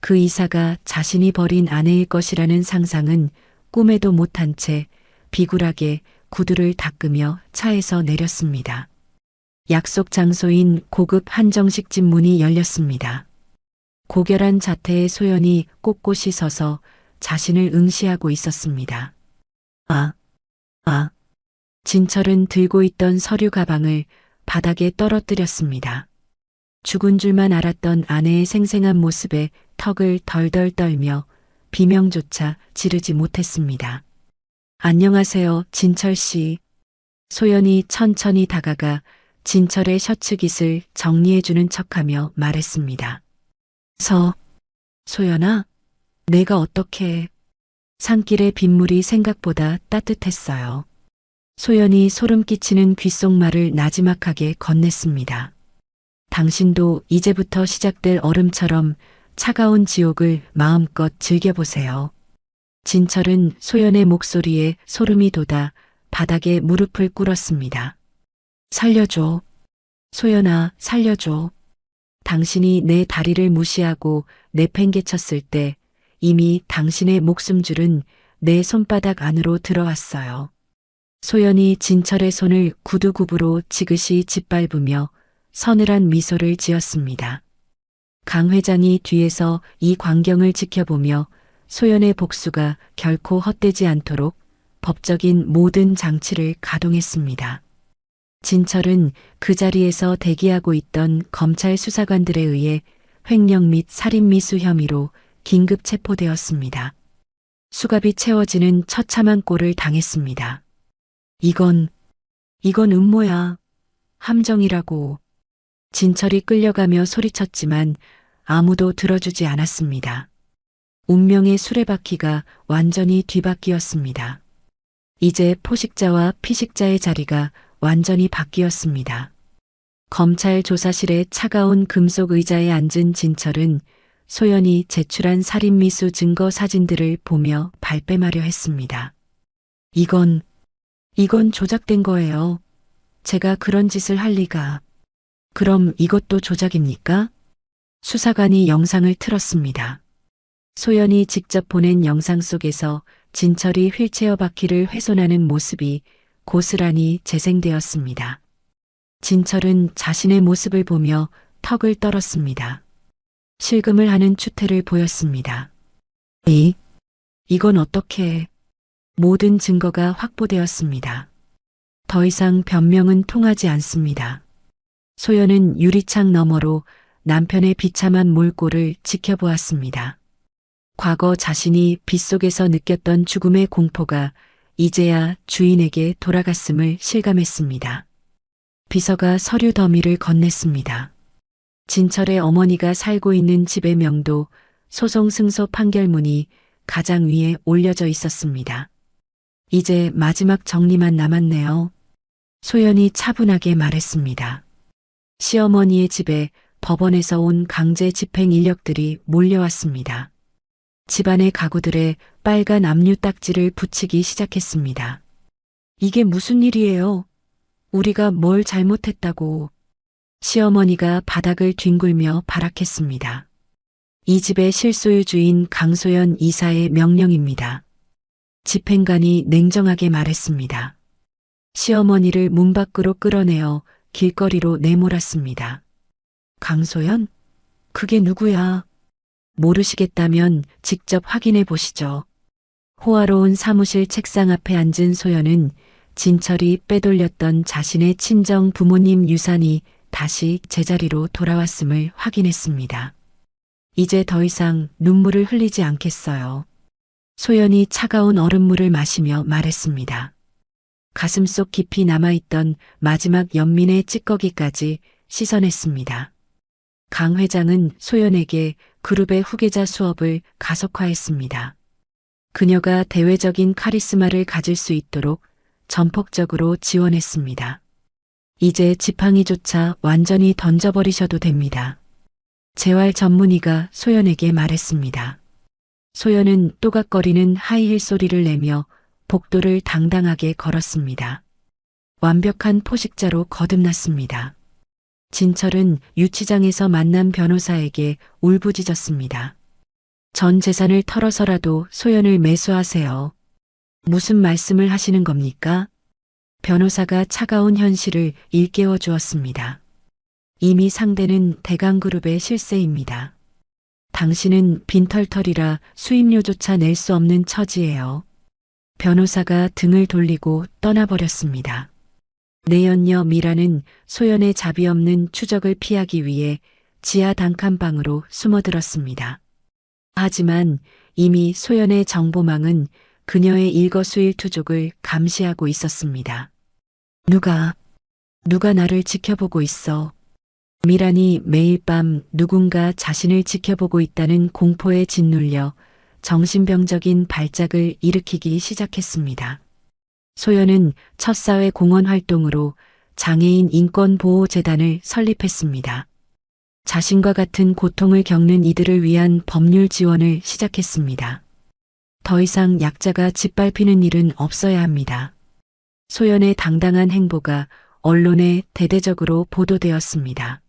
그 이사가 자신이 버린 아내일 것이라는 상상은 꿈에도 못한 채 비굴하게 구두를 닦으며 차에서 내렸습니다. 약속 장소인 고급 한정식 집 문이 열렸습니다. 고결한 자태의 소연이 꼿꼿이 서서 자신을 응시하고 있었습니다. 진철은 들고 있던 서류 가방을 바닥에 떨어뜨렸습니다. 죽은 줄만 알았던 아내의 생생한 모습에 턱을 덜덜 떨며 비명조차 지르지 못했습니다. 안녕하세요, 진철 씨. 소연이 천천히 다가가 진철의 셔츠 깃을 정리해주는 척하며 말했습니다. 소연아, 내가 어떻게... 산길의 빗물이 생각보다 따뜻했어요. 소연이 소름 끼치는 귓속말을 나지막하게 건넸습니다. 당신도 이제부터 시작될 얼음처럼 차가운 지옥을 마음껏 즐겨보세요. 진철은 소연의 목소리에 소름이 돋아 바닥에 무릎을 꿇었습니다. 살려줘. 소연아, 살려줘. 당신이 내 다리를 무시하고 내팽개쳤을 때 이미 당신의 목숨줄은 내 손바닥 안으로 들어왔어요. 소연이 진철의 손을 구두굽으로 지그시 짓밟으며 서늘한 미소를 지었습니다. 강 회장이 뒤에서 이 광경을 지켜보며 소연의 복수가 결코 헛되지 않도록 법적인 모든 장치를 가동했습니다. 진철은 그 자리에서 대기하고 있던 검찰 수사관들에 의해 횡령 및 살인미수 혐의로 긴급 체포되었습니다. 수갑이 채워지는 처참한 꼴을 당했습니다. 이건 음모야. 함정이라고. 진철이 끌려가며 소리쳤지만 아무도 들어주지 않았습니다. 운명의 수레바퀴가 완전히 뒤바뀌었습니다. 이제 포식자와 피식자의 자리가 완전히 바뀌었습니다. 검찰 조사실의 차가운 금속 의자에 앉은 진철은 소연이 제출한 살인미수 증거 사진들을 보며 발뺌하려 했습니다. 이건 조작된 거예요. 제가 그런 짓을 할 리가. 그럼 이것도 조작입니까? 수사관이 영상을 틀었습니다. 소연이 직접 보낸 영상 속에서 진철이 휠체어 바퀴를 훼손하는 모습이 고스란히 재생되었습니다. 진철은 자신의 모습을 보며 턱을 떨었습니다. 실금을 하는 추태를 보였습니다. 이건 어떻게... 모든 증거가 확보되었습니다. 더 이상 변명은 통하지 않습니다. 소연은 유리창 너머로 남편의 비참한 몰골을 지켜보았습니다. 과거 자신이 빗속에서 느꼈던 죽음의 공포가 이제야 주인에게 돌아갔음을 실감했습니다. 비서가 서류 더미를 건넸습니다. 진철의 어머니가 살고 있는 집의 명도, 소송 승소 판결문이 가장 위에 올려져 있었습니다. 이제 마지막 정리만 남았네요. 소연이 차분하게 말했습니다. 시어머니의 집에 법원에서 온 강제 집행 인력들이 몰려왔습니다. 집안의 가구들에 빨간 압류 딱지를 붙이기 시작했습니다. 이게 무슨 일이에요? 우리가 뭘 잘못했다고. 시어머니가 바닥을 뒹굴며 발악했습니다. 이 집의 실소유주인 강소연 이사의 명령입니다. 집행관이 냉정하게 말했습니다. 시어머니를 문 밖으로 끌어내어 길거리로 내몰았습니다. 강소연? 그게 누구야? 모르시겠다면 직접 확인해 보시죠. 호화로운 사무실 책상 앞에 앉은 소연은 진철이 빼돌렸던 자신의 친정 부모님 유산이 다시 제자리로 돌아왔음을 확인했습니다. 이제 더 이상 눈물을 흘리지 않겠어요. 소연이 차가운 얼음물을 마시며 말했습니다. 가슴속 깊이 남아있던 마지막 연민의 찌꺼기까지 씻어냈습니다. 강 회장은 소연에게 그룹의 후계자 수업을 가속화했습니다. 그녀가 대외적인 카리스마를 가질 수 있도록 전폭적으로 지원했습니다. 이제 지팡이조차 완전히 던져버리셔도 됩니다. 재활 전문의가 소연에게 말했습니다. 소연은 또각거리는 하이힐 소리를 내며 복도를 당당하게 걸었습니다. 완벽한 포식자로 거듭났습니다. 진철은 유치장에서 만난 변호사에게 울부짖었습니다. 전 재산을 털어서라도 소연을 매수하세요. 무슨 말씀을 하시는 겁니까? 변호사가 차가운 현실을 일깨워 주었습니다. 이미 상대는 대강그룹의 실세입니다. 당신은 빈털털이라 수임료조차 낼 수 없는 처지예요. 변호사가 등을 돌리고 떠나버렸습니다. 내연녀 미라는 소연의 자비 없는 추적을 피하기 위해 지하 단칸방으로 숨어들었습니다. 하지만 이미 소연의 정보망은 그녀의 일거수일투족을 감시하고 있었습니다. 누가 나를 지켜보고 있어. 미란이 매일 밤 누군가 자신을 지켜보고 있다는 공포에 짓눌려 정신병적인 발작을 일으키기 시작했습니다. 소연은 첫 사회 공헌 활동으로 장애인 인권보호재단을 설립했습니다. 자신과 같은 고통을 겪는 이들을 위한 법률 지원을 시작했습니다. 더 이상 약자가 짓밟히는 일은 없어야 합니다. 소연의 당당한 행보가 언론에 대대적으로 보도되었습니다.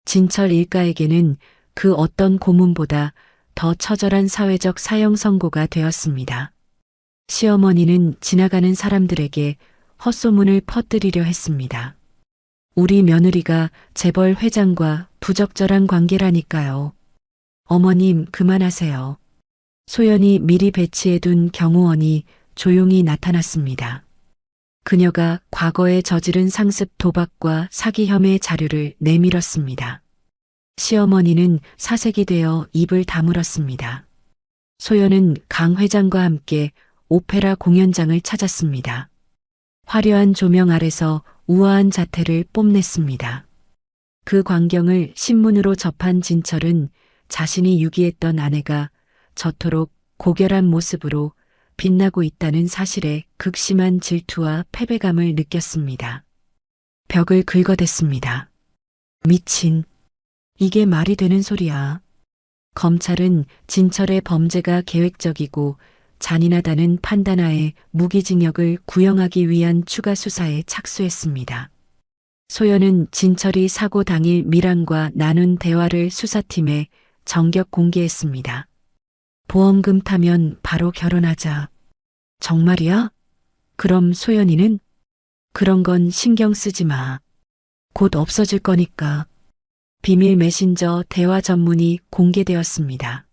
진철 일가에게는 그 어떤 고문보다 더 처절한 사회적 사형 선고가 되었습니다. 시어머니는 지나가는 사람들에게 헛소문을 퍼뜨리려 했습니다. 우리 며느리가 재벌 회장과 부적절한 관계라니까요. 어머님 그만하세요. 소연이 미리 배치해둔 경호원이 조용히 나타났습니다. 그녀가 과거에 저지른 상습 도박과 사기 혐의 자료를 내밀었습니다. 시어머니는 사색이 되어 입을 다물었습니다. 소연은 강 회장과 함께 오페라 공연장을 찾았습니다. 화려한 조명 아래서 우아한 자태를 뽐냈습니다. 그 광경을 신문으로 접한 진철은 자신이 유기했던 아내가 저토록 고결한 모습으로 빛나고 있다는 사실에 극심한 질투와 패배감을 느꼈습니다. 벽을 긁어댔습니다. 미친. 이게 말이 되는 소리야. 검찰은 진철의 범죄가 계획적이고 잔인하다는 판단하에 무기징역을 구형하기 위한 추가 수사에 착수했습니다. 소연은 진철이 사고 당일 미란과 나눈 대화를 수사팀에 전격 공개했습니다. 보험금 타면 바로 결혼하자. 정말이야? 그럼 소연이는? 그런 건 신경 쓰지 마. 곧 없어질 거니까. 비밀 메신저 대화 전문이 공개되었습니다.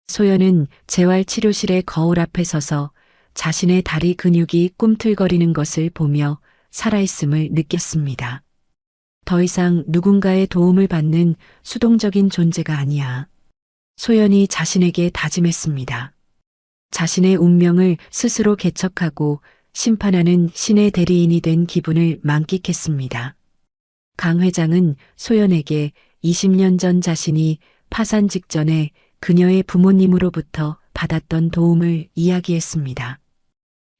소연은 재활치료실의 거울 앞에 서서 자신의 다리 근육이 꿈틀거리는 것을 보며 살아있음을 느꼈습니다. 더 이상 누군가의 도움을 받는 수동적인 존재가 아니야. 소연이 자신에게 다짐했습니다. 자신의 운명을 스스로 개척하고 심판하는 신의 대리인이 된 기분을 만끽했습니다. 강 회장은 소연에게 20년 전 자신이 파산 직전에 그녀의 부모님으로부터 받았던 도움을 이야기했습니다.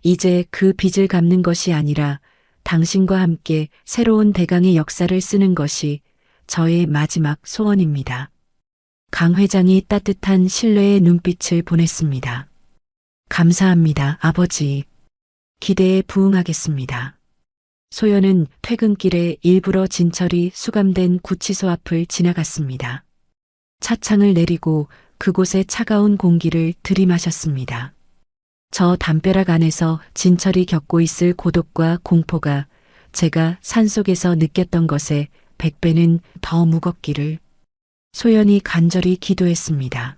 이제 그 빚을 갚는 것이 아니라 당신과 함께 새로운 대강의 역사를 쓰는 것이 저의 마지막 소원입니다. 강 회장이 따뜻한 신뢰의 눈빛을 보냈습니다. 감사합니다, 아버지. 기대에 부응하겠습니다. 소연은 퇴근길에 일부러 진철이 수감된 구치소 앞을 지나갔습니다. 차창을 내리고 그곳의 차가운 공기를 들이마셨습니다. 저 담벼락 안에서 진철이 겪고 있을 고독과 공포가 제가 산속에서 느꼈던 것에 100배는 더 무겁기를. 소연이 간절히 기도했습니다.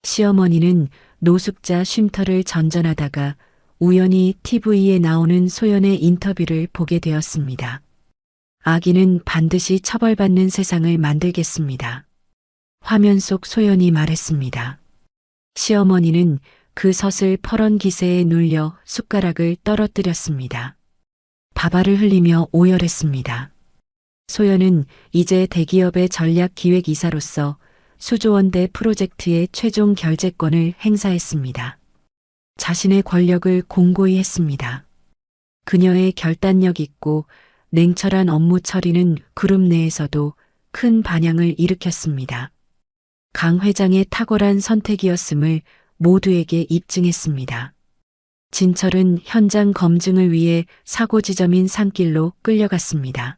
시어머니는 노숙자 쉼터를 전전하다가 우연히 TV에 나오는 소연의 인터뷰를 보게 되었습니다. 아기는 반드시 처벌받는 세상을 만들겠습니다. 화면 속 소연이 말했습니다. 시어머니는 그 섯을 퍼런 기세에 눌려 숟가락을 떨어뜨렸습니다. 밥알을 흘리며 오열했습니다. 소연은 이제 대기업의 전략기획이사로서 수조원대 프로젝트의 최종 결재권을 행사했습니다. 자신의 권력을 공고히 했습니다. 그녀의 결단력 있고 냉철한 업무 처리는 그룹 내에서도 큰 반향을 일으켰습니다. 강 회장의 탁월한 선택이었음을 모두에게 입증했습니다. 진철은 현장 검증을 위해 사고 지점인 산길로 끌려갔습니다.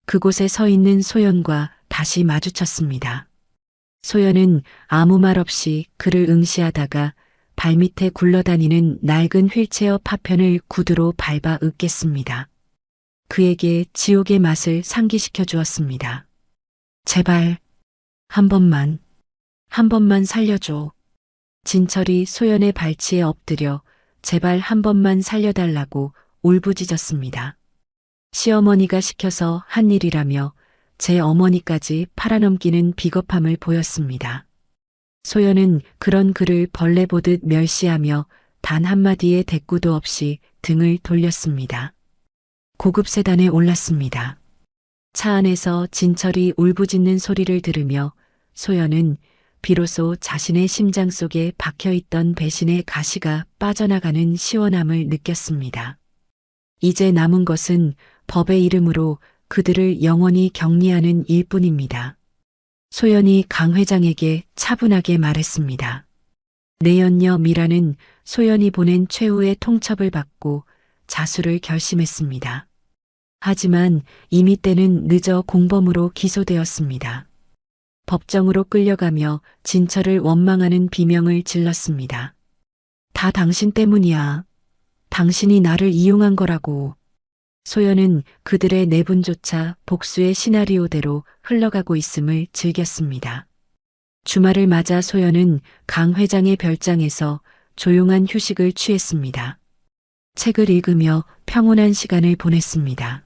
그곳에 서 있는 소연과 다시 마주쳤습니다. 소연은 아무 말 없이 그를 응시하다가 발밑에 굴러다니는 낡은 휠체어 파편을 구두로 밟아 읊겠습니다. 그에게 지옥의 맛을 상기시켜 주었습니다. 제발, 한 번만 살려줘. 진철이 소연의 발치에 엎드려 제발 한 번만 살려달라고 울부짖었습니다. 시어머니가 시켜서 한 일이라며 제 어머니까지 팔아넘기는 비겁함을 보였습니다. 소연은 그런 그를 벌레 보듯 멸시하며 단 한마디의 대꾸도 없이 등을 돌렸습니다. 고급 세단에 올랐습니다. 차 안에서 진철이 울부짖는 소리를 들으며 소연은 비로소 자신의 심장 속에 박혀있던 배신의 가시가 빠져나가는 시원함을 느꼈습니다. 이제 남은 것은 법의 이름으로 그들을 영원히 격리하는 일뿐입니다. 소연이 강 회장에게 차분하게 말했습니다. 내연녀 미라는 소연이 보낸 최후의 통첩을 받고 자수를 결심했습니다. 하지만 이미 때는 늦어 공범으로 기소되었습니다. 법정으로 끌려가며 진철을 원망하는 비명을 질렀습니다. 다 당신 때문이야. 당신이 나를 이용한 거라고. 소연은 그들의 내분조차 복수의 시나리오대로 흘러가고 있음을 즐겼습니다. 주말을 맞아 소연은 강 회장의 별장에서 조용한 휴식을 취했습니다. 책을 읽으며 평온한 시간을 보냈습니다.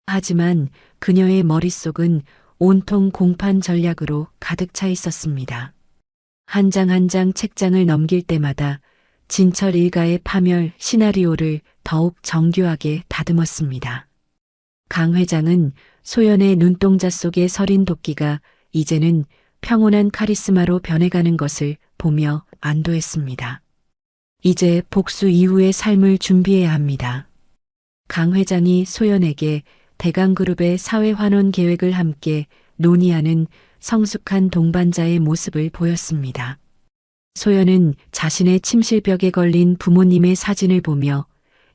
하지만 그녀의 머릿속은 온통 공판 전략으로 가득 차 있었습니다. 한 장 한 장 책장을 넘길 때마다 진철 일가의 파멸 시나리오를 더욱 정교하게 다듬었습니다. 강 회장은 소연의 눈동자 속에 서린 도끼가 이제는 평온한 카리스마로 변해가는 것을 보며 안도했습니다. 이제 복수 이후의 삶을 준비해야 합니다. 강 회장이 소연에게 대강그룹의 사회환원 계획을 함께 논의하는 성숙한 동반자의 모습을 보였습니다. 소연은 자신의 침실벽에 걸린 부모님의 사진을 보며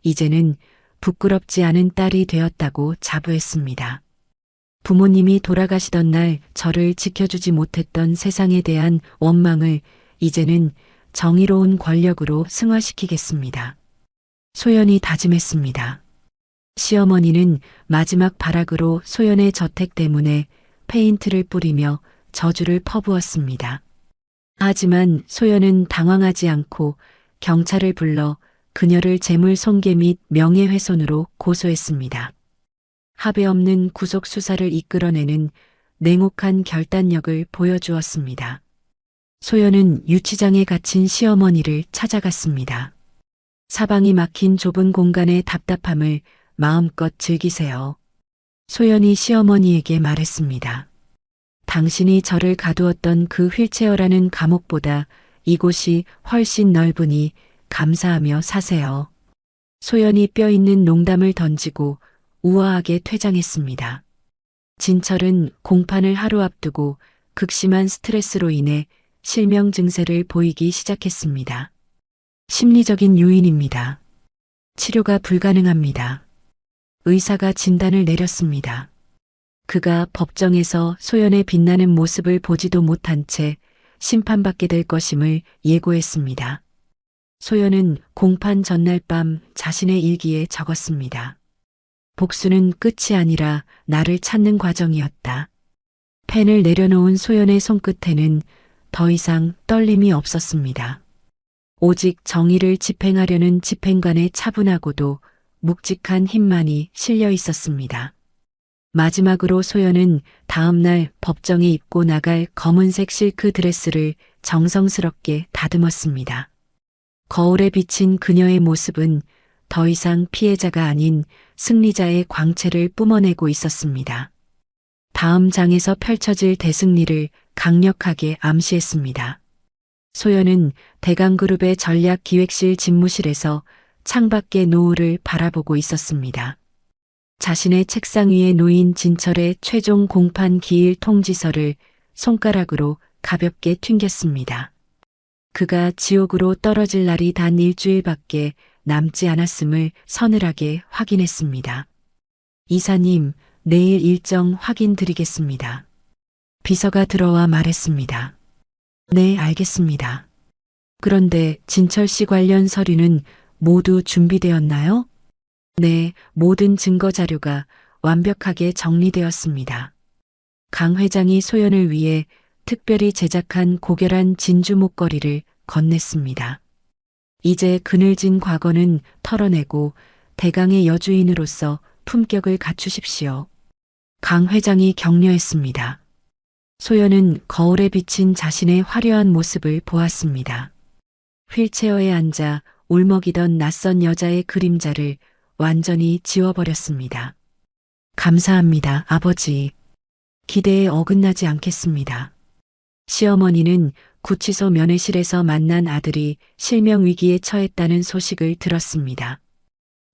이제는 부끄럽지 않은 딸이 되었다고 자부했습니다. 부모님이 돌아가시던 날 저를 지켜주지 못했던 세상에 대한 원망을 이제는 정의로운 권력으로 승화시키겠습니다. 소연이 다짐했습니다. 시어머니는 마지막 발악으로 소연의 저택 때문에 페인트를 뿌리며 저주를 퍼부었습니다. 하지만 소연은 당황하지 않고 경찰을 불러 그녀를 재물 손괴 및 명예훼손으로 고소했습니다. 합의 없는 구속 수사를 이끌어내는 냉혹한 결단력을 보여주었습니다. 소연은 유치장에 갇힌 시어머니를 찾아갔습니다. 사방이 막힌 좁은 공간의 답답함을 마음껏 즐기세요. 소연이 시어머니에게 말했습니다. 당신이 저를 가두었던 그 휠체어라는 감옥보다 이곳이 훨씬 넓으니 감사하며 사세요. 소연이 뼈있는 농담을 던지고 우아하게 퇴장했습니다. 진철은 공판을 하루 앞두고 극심한 스트레스로 인해 실명 증세를 보이기 시작했습니다. 심리적인 요인입니다. 치료가 불가능합니다. 의사가 진단을 내렸습니다. 그가 법정에서 소연의 빛나는 모습을 보지도 못한 채 심판받게 될 것임을 예고했습니다. 소연은 공판 전날 밤 자신의 일기에 적었습니다. 복수는 끝이 아니라 나를 찾는 과정이었다. 펜을 내려놓은 소연의 손끝에는 더 이상 떨림이 없었습니다. 오직 정의를 집행하려는 집행관의 차분하고도 묵직한 힘만이 실려 있었습니다. 마지막으로 소연은 다음날 법정에 입고 나갈 검은색 실크 드레스를 정성스럽게 다듬었습니다. 거울에 비친 그녀의 모습은 더 이상 피해자가 아닌 승리자의 광채를 뿜어내고 있었습니다. 다음 장에서 펼쳐질 대승리를 강력하게 암시했습니다. 소연은 대강그룹의 전략기획실 집무실에서 창밖의 노을을 바라보고 있었습니다. 자신의 책상 위에 놓인 진철의 최종 공판 기일 통지서를 손가락으로 가볍게 튕겼습니다. 그가 지옥으로 떨어질 날이 단 일주일밖에 남지 않았음을 서늘하게 확인했습니다. 이사님, 내일 일정 확인 드리겠습니다. 비서가 들어와 말했습니다. 네, 알겠습니다. 그런데 진철 씨 관련 서류는 모두 준비되었나요? 네, 모든 증거 자료가 완벽하게 정리되었습니다. 강 회장이 소연을 위해 특별히 제작한 고결한 진주 목걸이를 건넸습니다. 이제 그늘진 과거는 털어내고 대강의 여주인으로서 품격을 갖추십시오. 강 회장이 격려했습니다. 소연은 거울에 비친 자신의 화려한 모습을 보았습니다. 휠체어에 앉아 울먹이던 낯선 여자의 그림자를 완전히 지워버렸습니다. 감사합니다, 아버지. 기대에 어긋나지 않겠습니다. 시어머니는 구치소 면회실에서 만난 아들이 실명 위기에 처했다는 소식을 들었습니다.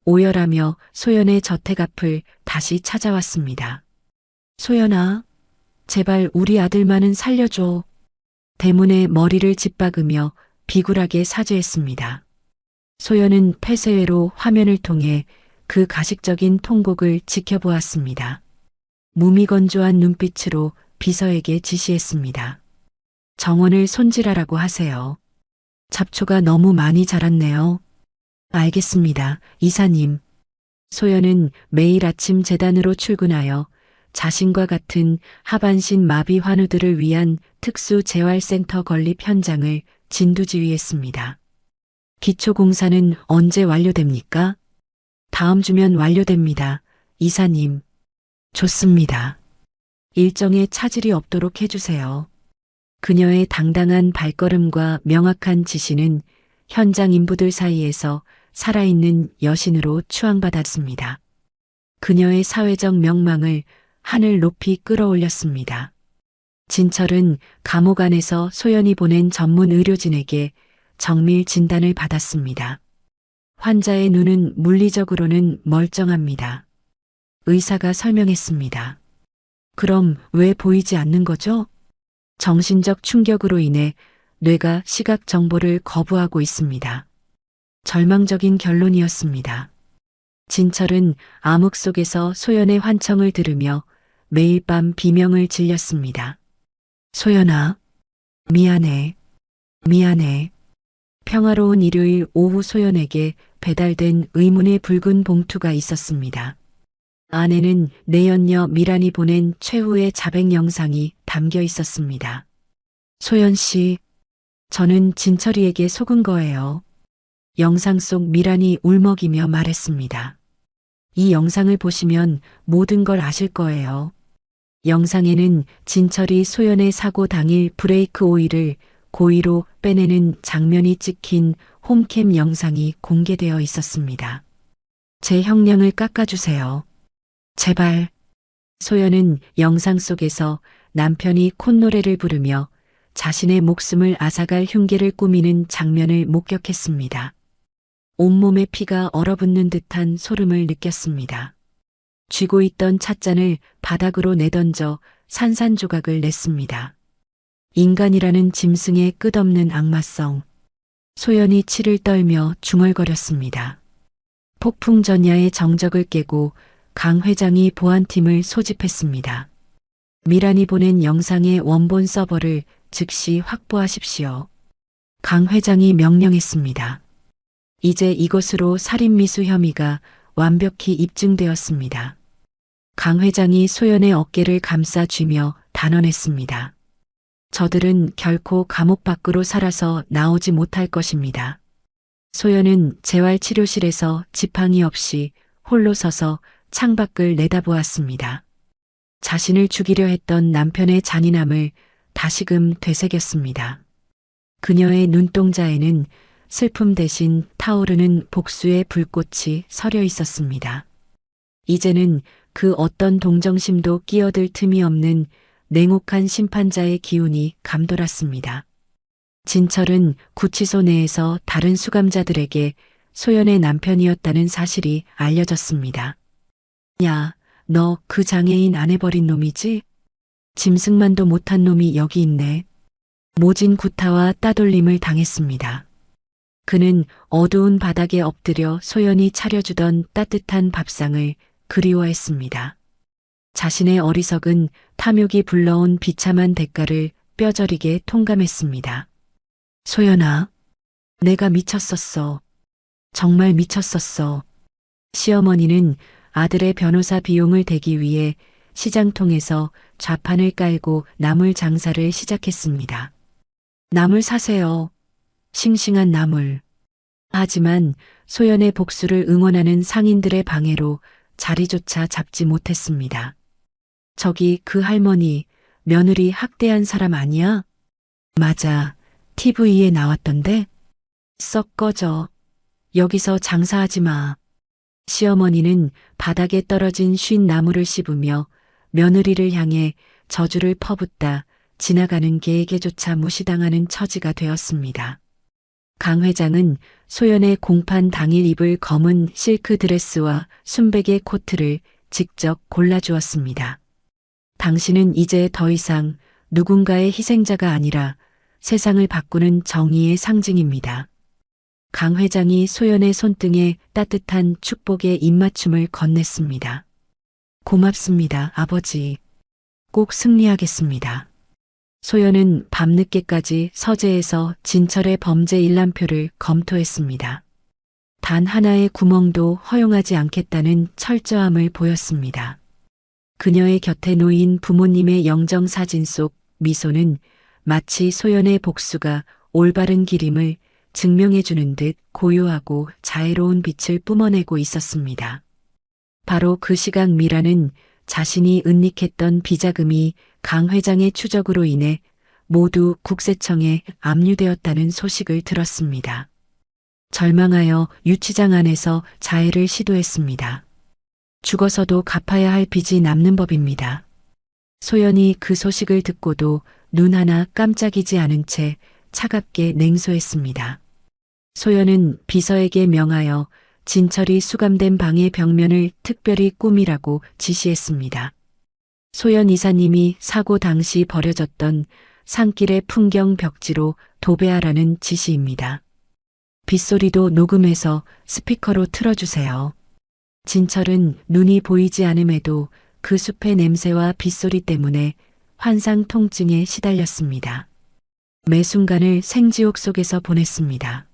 오열하며 소연의 저택 앞을 다시 찾아왔습니다. 소연아, 제발 우리 아들만은 살려줘. 대문에 머리를 짓박으며 비굴하게 사죄했습니다. 소연은 폐쇄회로 화면을 통해 그 가식적인 통곡을 지켜보았습니다. 무미건조한 눈빛으로 비서에게 지시했습니다. 정원을 손질하라고 하세요. 잡초가 너무 많이 자랐네요. 알겠습니다, 이사님. 소연은 매일 아침 재단으로 출근하여 자신과 같은 하반신 마비 환우들을 위한 특수 재활센터 건립 현장을 진두지휘했습니다. 기초공사는 언제 완료됩니까? 다음 주면 완료됩니다, 이사님. 좋습니다. 일정에 차질이 없도록 해주세요. 그녀의 당당한 발걸음과 명확한 지시는 현장 인부들 사이에서 살아있는 여신으로 추앙받았습니다. 그녀의 사회적 명망을 하늘 높이 끌어올렸습니다. 진철은 감옥 안에서 소연이 보낸 전문 의료진에게 정밀 진단을 받았습니다. 환자의 눈은 물리적으로는 멀쩡합니다. 의사가 설명했습니다. 그럼 왜 보이지 않는 거죠? 정신적 충격으로 인해 뇌가 시각 정보를 거부하고 있습니다. 절망적인 결론이었습니다. 진철은 암흑 속에서 소연의 환청을 들으며 매일 밤 비명을 질렸습니다. 소연아, 미안해. 미안해. 평화로운 일요일 오후 소연에게 배달된 의문의 붉은 봉투가 있었습니다. 안에는 내연녀 미란이 보낸 최후의 자백 영상이 담겨 있었습니다. 소연 씨, 저는 진철이에게 속은 거예요. 영상 속 미란이 울먹이며 말했습니다. 이 영상을 보시면 모든 걸 아실 거예요. 영상에는 진철이 소연의 사고 당일 브레이크 오일을 고의로 빼내는 장면이 찍힌 홈캠 영상이 공개되어 있었습니다. 제 형량을 깎아주세요. 제발. 소연은 영상 속에서 남편이 콧노래를 부르며 자신의 목숨을 앗아갈 흉계를 꾸미는 장면을 목격했습니다. 온몸에 피가 얼어붙는 듯한 소름을 느꼈습니다. 쥐고 있던 찻잔을 바닥으로 내던져 산산조각을 냈습니다. 인간이라는 짐승의 끝없는 악마성. 소연이 치를 떨며 중얼거렸습니다. 폭풍 전야의 정적을 깨고 강 회장이 보안팀을 소집했습니다. 미란이 보낸 영상의 원본 서버를 즉시 확보하십시오. 강 회장이 명령했습니다. 이제 이것으로 살인미수 혐의가 완벽히 입증되었습니다. 강 회장이 소연의 어깨를 감싸 쥐며 단언했습니다. 저들은 결코 감옥 밖으로 살아서 나오지 못할 것입니다. 소연은 재활치료실에서 지팡이 없이 홀로 서서 창밖을 내다보았습니다. 자신을 죽이려 했던 남편의 잔인함을 다시금 되새겼습니다. 그녀의 눈동자에는 슬픔 대신 타오르는 복수의 불꽃이 서려 있었습니다. 이제는 그 어떤 동정심도 끼어들 틈이 없는 냉혹한 심판자의 기운이 감돌았습니다. 진철은 구치소 내에서 다른 수감자들에게 소연의 남편이었다는 사실이 알려졌습니다. 야, 너 그 장애인 안 해버린 놈이지? 짐승만도 못한 놈이 여기 있네. 모진 구타와 따돌림을 당했습니다. 그는 어두운 바닥에 엎드려 소연이 차려주던 따뜻한 밥상을 그리워했습니다. 자신의 어리석은 탐욕이 불러온 비참한 대가를 뼈저리게 통감했습니다. 소연아, 내가 미쳤었어. 정말 미쳤었어. 시어머니는 아들의 변호사 비용을 대기 위해 시장통에서 좌판을 깔고 나물 장사를 시작했습니다. 나물 사세요. 싱싱한 나물. 하지만 소연의 복수를 응원하는 상인들의 방해로 자리조차 잡지 못했습니다. 저기 그 할머니, 며느리 학대한 사람 아니야? 맞아. TV에 나왔던데? 썩 꺼져. 여기서 장사하지 마. 시어머니는 바닥에 떨어진 쉰 나무를 씹으며 며느리를 향해 저주를 퍼붓다 지나가는 개에게조차 무시당하는 처지가 되었습니다. 강 회장은 소연의 공판 당일 입을 검은 실크 드레스와 순백의 코트를 직접 골라주었습니다. 당신은 이제 더 이상 누군가의 희생자가 아니라 세상을 바꾸는 정의의 상징입니다. 강 회장이 소연의 손등에 따뜻한 축복의 입맞춤을 건넸습니다. 고맙습니다, 아버지. 꼭 승리하겠습니다. 소연은 밤늦게까지 서재에서 진철의 범죄 일람표를 검토했습니다. 단 하나의 구멍도 허용하지 않겠다는 철저함을 보였습니다. 그녀의 곁에 놓인 부모님의 영정사진 속 미소는 마치 소연의 복수가 올바른 길임을 증명해주는 듯 고요하고 자애로운 빛을 뿜어내고 있었습니다. 바로 그 시각 미라는 자신이 은닉했던 비자금이 강 회장의 추적으로 인해 모두 국세청에 압류되었다는 소식을 들었습니다. 절망하여 유치장 안에서 자해를 시도했습니다. 죽어서도 갚아야 할 빚이 남는 법입니다. 소연이 그 소식을 듣고도 눈 하나 깜짝이지 않은 채 차갑게 냉소했습니다. 소연은 비서에게 명하여 진철이 수감된 방의 벽면을 특별히 꾸미라고 지시했습니다. 소연 이사님이 사고 당시 버려졌던 산길의 풍경 벽지로 도배하라는 지시입니다. 빗소리도 녹음해서 스피커로 틀어주세요. 진철은 눈이 보이지 않음에도 그 숲의 냄새와 빗소리 때문에 환상 통증에 시달렸습니다. 매 순간을 생지옥 속에서 보냈습니다.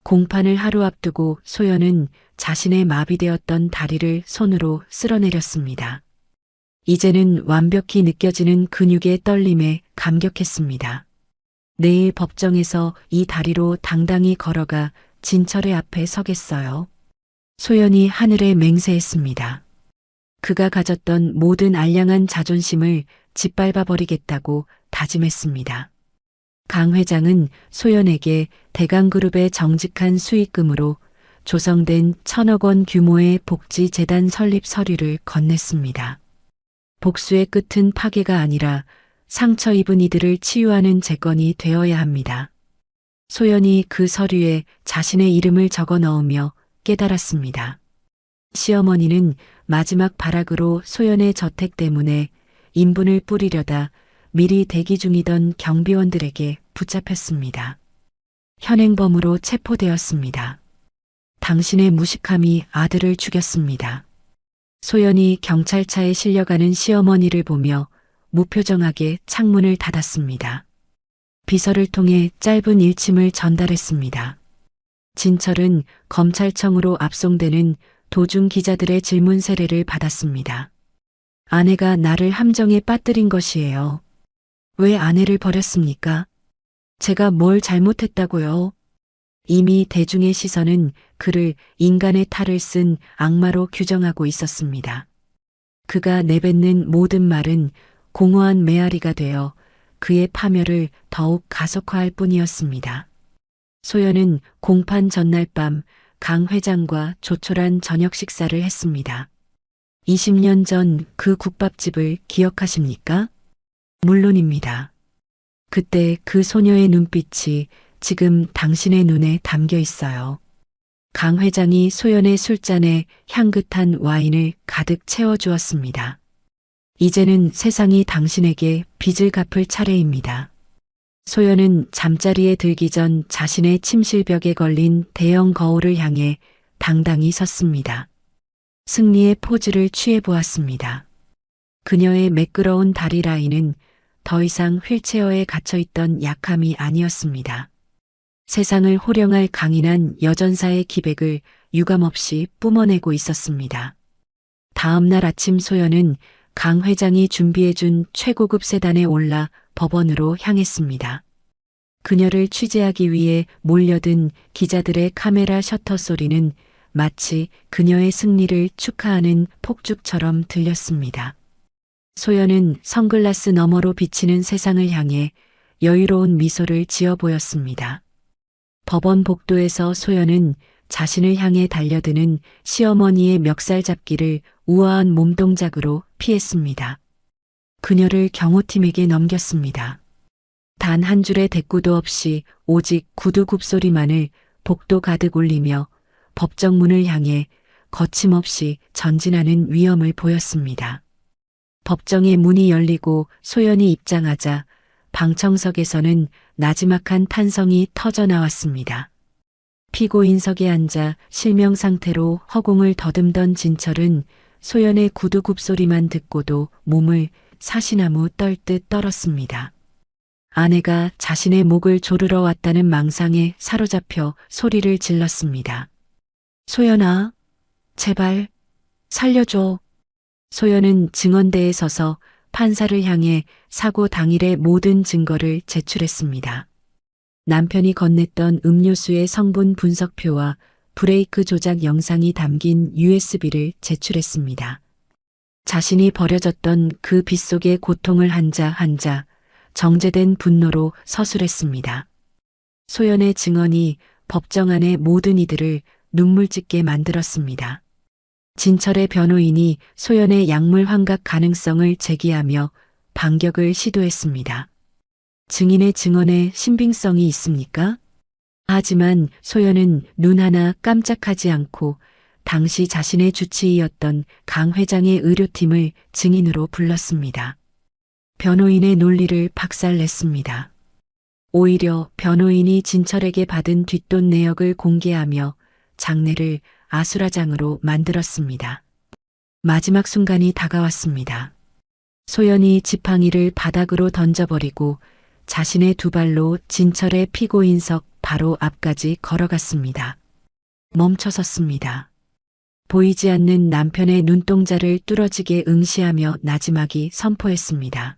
공판을 하루 앞두고 소연은 자신의 마비되었던 다리를 손으로 쓸어내렸습니다. 이제는 완벽히 느껴지는 근육의 떨림에 감격했습니다. 내일 법정에서 이 다리로 당당히 걸어가 진철의 앞에 서겠어요. 소연이 하늘에 맹세했습니다. 그가 가졌던 모든 알량한 자존심을 짓밟아 버리겠다고 다짐했습니다. 강 회장은 소연에게 대강그룹의 정직한 수익금으로 조성된 1,000억 원 규모의 복지재단 설립 서류를 건넸습니다. 복수의 끝은 파괴가 아니라 상처 입은 이들을 치유하는 재건이 되어야 합니다. 소연이 그 서류에 자신의 이름을 적어 넣으며 깨달았습니다. 시어머니는 마지막 발악으로 소연의 저택 때문에 인분을 뿌리려다 미리 대기 중이던 경비원들에게 붙잡혔습니다. 현행범으로 체포되었습니다. 당신의 무식함이 아들을 죽였습니다. 소연이 경찰차에 실려가는 시어머니를 보며 무표정하게 창문을 닫았습니다. 비서를 통해 짧은 일침을 전달했습니다. 진철은 검찰청으로 압송되는 도중 기자들의 질문 세례를 받았습니다. 아내가 나를 함정에 빠뜨린 것이에요. 왜 아내를 버렸습니까? 제가 뭘 잘못했다고요? 이미 대중의 시선은 그를 인간의 탈을 쓴 악마로 규정하고 있었습니다. 그가 내뱉는 모든 말은 공허한 메아리가 되어 그의 파멸을 더욱 가속화할 뿐이었습니다. 소연은 공판 전날 밤 강 회장과 조촐한 저녁 식사를 했습니다. 20년 전 그 국밥집을 기억하십니까? 물론입니다. 그때 그 소녀의 눈빛이 지금 당신의 눈에 담겨 있어요. 강 회장이 소연의 술잔에 향긋한 와인을 가득 채워주었습니다. 이제는 세상이 당신에게 빚을 갚을 차례입니다. 소연은 잠자리에 들기 전 자신의 침실벽에 걸린 대형 거울을 향해 당당히 섰습니다. 승리의 포즈를 취해 보았습니다. 그녀의 매끄러운 다리 라인은 더 이상 휠체어에 갇혀있던 약함이 아니었습니다. 세상을 호령할 강인한 여전사의 기백을 유감없이 뿜어내고 있었습니다. 다음 날 아침 소연은 강 회장이 준비해준 최고급 세단에 올라 법원으로 향했습니다. 그녀를 취재하기 위해 몰려든 기자들의 카메라 셔터 소리는 마치 그녀의 승리를 축하하는 폭죽처럼 들렸습니다. 소연은 선글라스 너머로 비치는 세상을 향해 여유로운 미소를 지어 보였습니다. 법원 복도에서 소연은 자신을 향해 달려드는 시어머니의 멱살 잡기를 우아한 몸동작으로 피했습니다. 그녀를 경호팀에게 넘겼습니다. 단 한 줄의 대꾸도 없이 오직 구두 굽소리만을 복도 가득 울리며 법정문을 향해 거침없이 전진하는 위엄을 보였습니다. 법정의 문이 열리고 소연이 입장하자 방청석에서는 나지막한 탄성이 터져 나왔습니다. 피고인석에 앉아 실명 상태로 허공을 더듬던 진철은 소연의 구두 굽소리만 듣고도 몸을 사시나무 떨듯 떨었습니다. 아내가 자신의 목을 조르러 왔다는 망상에 사로잡혀 소리를 질렀습니다. 소연아, 제발 살려줘. 소연은 증언대에 서서 판사를 향해 사고 당일의 모든 증거를 제출했습니다. 남편이 건넸던 음료수의 성분 분석표와 브레이크 조작 영상이 담긴 USB를 제출했습니다. 자신이 버려졌던 그 빗속의 고통을 한자 한자 정제된 분노로 서술했습니다. 소연의 증언이 법정 안의 모든 이들을 눈물 짓게 만들었습니다. 진철의 변호인이 소연의 약물 환각 가능성을 제기하며 반격을 시도했습니다. 증인의 증언에 신빙성이 있습니까? 하지만 소연은 눈 하나 깜짝하지 않고 당시 자신의 주치의였던 강 회장의 의료팀을 증인으로 불렀습니다. 변호인의 논리를 박살냈습니다. 오히려 변호인이 진철에게 받은 뒷돈 내역을 공개하며 장례를 아수라장으로 만들었습니다. 마지막 순간이 다가왔습니다. 소연이 지팡이를 바닥으로 던져버리고 자신의 두 발로 진철의 피고인석 바로 앞까지 걸어갔습니다. 멈춰섰습니다. 보이지 않는 남편의 눈동자를 뚫어지게 응시하며 나지막이 선포했습니다.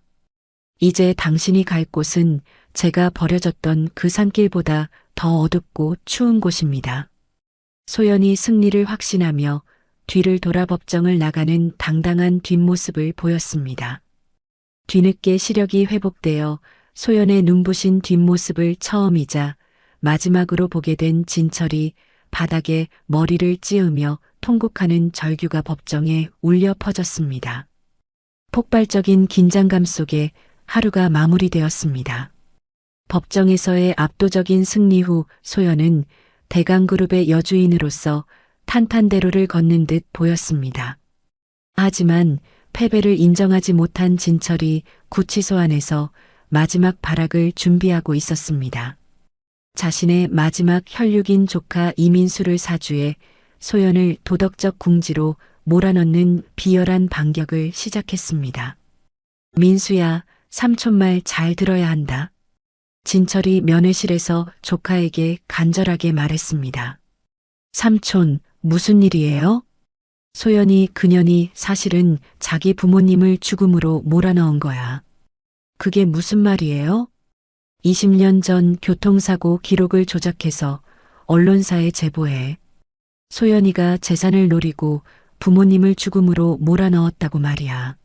이제 당신이 갈 곳은 제가 버려졌던 그 산길보다 더 어둡고 추운 곳입니다. 소연이 승리를 확신하며 뒤를 돌아 법정을 나가는 당당한 뒷모습을 보였습니다. 뒤늦게 시력이 회복되어 소연의 눈부신 뒷모습을 처음이자 마지막으로 보게 된 진철이 바닥에 머리를 찌으며 통곡하는 절규가 법정에 울려 퍼졌습니다. 폭발적인 긴장감 속에 하루가 마무리되었습니다. 법정에서의 압도적인 승리 후 소연은 대강그룹의 여주인으로서 탄탄대로를 걷는 듯 보였습니다. 하지만 패배를 인정하지 못한 진철이 구치소 안에서 마지막 발악을 준비하고 있었습니다. 자신의 마지막 혈육인 조카 이민수를 사주해 소연을 도덕적 궁지로 몰아넣는 비열한 반격을 시작했습니다. 민수야, 삼촌 말 잘 들어야 한다. 진철이 면회실에서 조카에게 간절하게 말했습니다. 삼촌, 무슨 일이에요? 소연이 그년이 사실은 자기 부모님을 죽음으로 몰아넣은 거야. 그게 무슨 말이에요? 20년 전 교통사고 기록을 조작해서 언론사에 제보해 소연이가 재산을 노리고 부모님을 죽음으로 몰아넣었다고 말이야.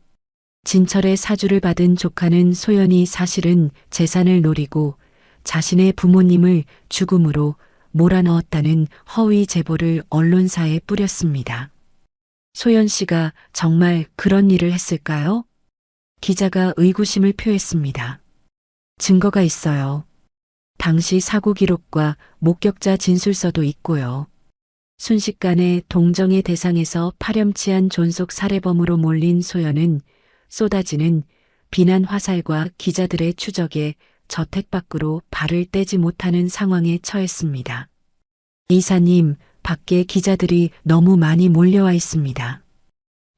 진철의 사주를 받은 조카는 소연이 사실은 재산을 노리고 자신의 부모님을 죽음으로 몰아넣었다는 허위 제보를 언론사에 뿌렸습니다. 소연 씨가 정말 그런 일을 했을까요? 기자가 의구심을 표했습니다. 증거가 있어요. 당시 사고 기록과 목격자 진술서도 있고요. 순식간에 동정의 대상에서 파렴치한 존속 살해범으로 몰린 소연은 쏟아지는 비난 화살과 기자들의 추적에 저택 밖으로 발을 떼지 못하는 상황에 처했습니다. 이사님, 밖에 기자들이 너무 많이 몰려와 있습니다.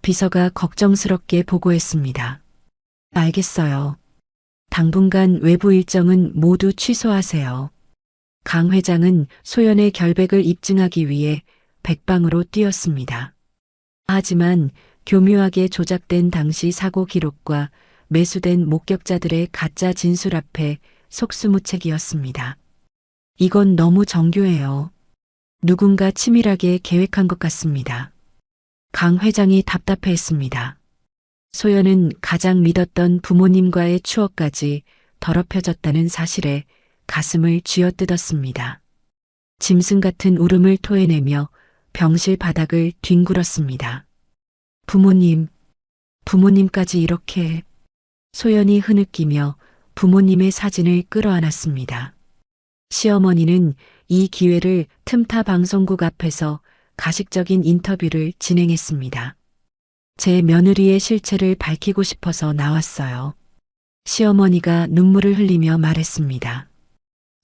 비서가 걱정스럽게 보고했습니다. 알겠어요. 당분간 외부 일정은 모두 취소하세요. 강 회장은 소연의 결백을 입증하기 위해 백방으로 뛰었습니다. 하지만 교묘하게 조작된 당시 사고 기록과 매수된 목격자들의 가짜 진술 앞에 속수무책이었습니다. 이건 너무 정교해요. 누군가 치밀하게 계획한 것 같습니다. 강 회장이 답답해했습니다. 소연은 가장 믿었던 부모님과의 추억까지 더럽혀졌다는 사실에 가슴을 쥐어뜯었습니다. 짐승 같은 울음을 토해내며 병실 바닥을 뒹굴었습니다. 부모님까지 이렇게. 소연이 흐느끼며 부모님의 사진을 끌어안았습니다. 시어머니는 이 기회를 틈타 방송국 앞에서 가식적인 인터뷰를 진행했습니다. 제 며느리의 실체를 밝히고 싶어서 나왔어요. 시어머니가 눈물을 흘리며 말했습니다.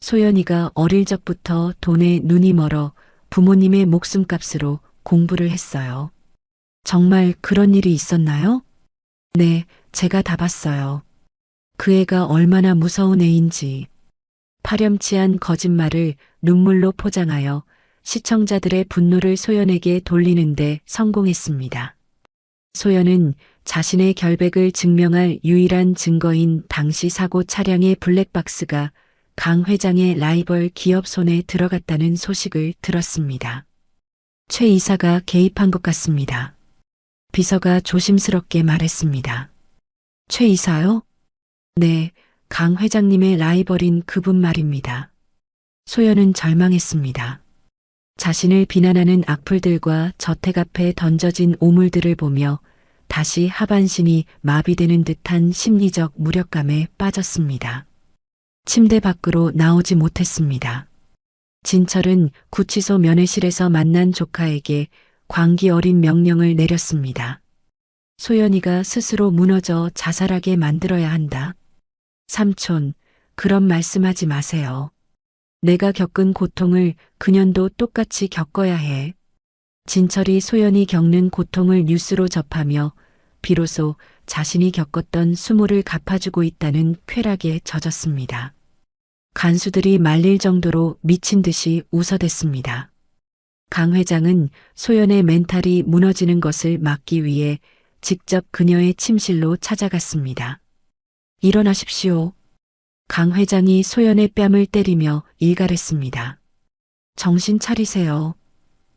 소연이가 어릴 적부터 돈에 눈이 멀어 부모님의 목숨값으로 공부를 했어요. 정말 그런 일이 있었나요? 네, 제가 다 봤어요. 그 애가 얼마나 무서운 애인지. 파렴치한 거짓말을 눈물로 포장하여 시청자들의 분노를 소연에게 돌리는데 성공했습니다. 소연은 자신의 결백을 증명할 유일한 증거인 당시 사고 차량의 블랙박스가 강 회장의 라이벌 기업 손에 들어갔다는 소식을 들었습니다. 최 이사가 개입한 것 같습니다. 비서가 조심스럽게 말했습니다. 최 이사요? 네, 강 회장님의 라이벌인 그분 말입니다. 소연은 절망했습니다. 자신을 비난하는 악플들과 저택 앞에 던져진 오물들을 보며 다시 하반신이 마비되는 듯한 심리적 무력감에 빠졌습니다. 침대 밖으로 나오지 못했습니다. 진철은 구치소 면회실에서 만난 조카에게 광기 어린 명령을 내렸습니다. 소연이가 스스로 무너져 자살하게 만들어야 한다. 삼촌, 그런 말씀하지 마세요. 내가 겪은 고통을 그년도 똑같이 겪어야 해. 진철이 소연이 겪는 고통을 뉴스로 접하며 비로소 자신이 겪었던 수모를 갚아주고 있다는 쾌락에 젖었습니다. 간수들이 말릴 정도로 미친 듯이 웃어댔습니다. 강 회장은 소연의 멘탈이 무너지는 것을 막기 위해 직접 그녀의 침실로 찾아갔습니다. 일어나십시오. 강 회장이 소연의 뺨을 때리며 일갈했습니다. 정신 차리세요.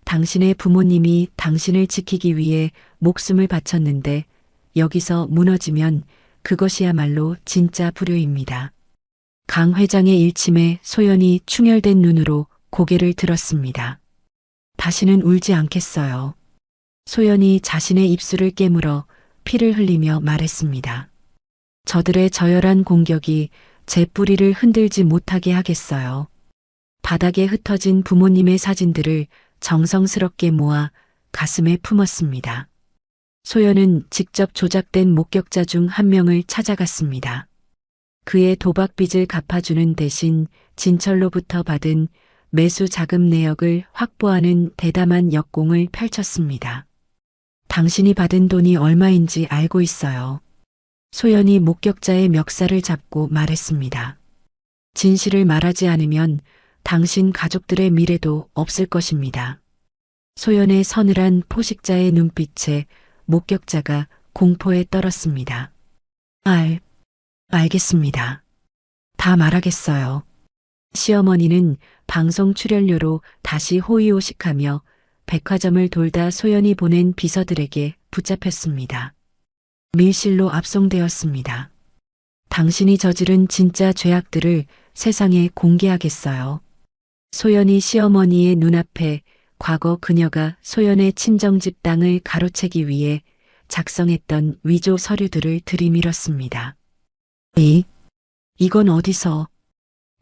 당신의 부모님이 당신을 지키기 위해 목숨을 바쳤는데 여기서 무너지면 그것이야말로 진짜 불효입니다. 강 회장의 일침에 소연이 충혈된 눈으로 고개를 들었습니다. 다시는 울지 않겠어요. 소연이 자신의 입술을 깨물어 피를 흘리며 말했습니다. 저들의 저열한 공격이 제 뿌리를 흔들지 못하게 하겠어요. 바닥에 흩어진 부모님의 사진들을 정성스럽게 모아 가슴에 품었습니다. 소연은 직접 조작된 목격자 중 한 명을 찾아갔습니다. 그의 도박 빚을 갚아주는 대신 진철로부터 받은 매수 자금 내역을 확보하는 대담한 역공을 펼쳤습니다. 당신이 받은 돈이 얼마인지 알고 있어요. 소연이 목격자의 멱살을 잡고 말했습니다. 진실을 말하지 않으면 당신 가족들의 미래도 없을 것입니다. 소연의 서늘한 포식자의 눈빛에 목격자가 공포에 떨었습니다. 알겠습니다. 다 말하겠어요. 시어머니는 방송 출연료로 다시 호의호식하며 백화점을 돌다 소연이 보낸 비서들에게 붙잡혔습니다. 밀실로 압송되었습니다. 당신이 저지른 진짜 죄악들을 세상에 공개하겠어요. 소연이 시어머니의 눈앞에 과거 그녀가 소연의 친정집 땅을 가로채기 위해 작성했던 위조 서류들을 들이밀었습니다. 이건 어디서?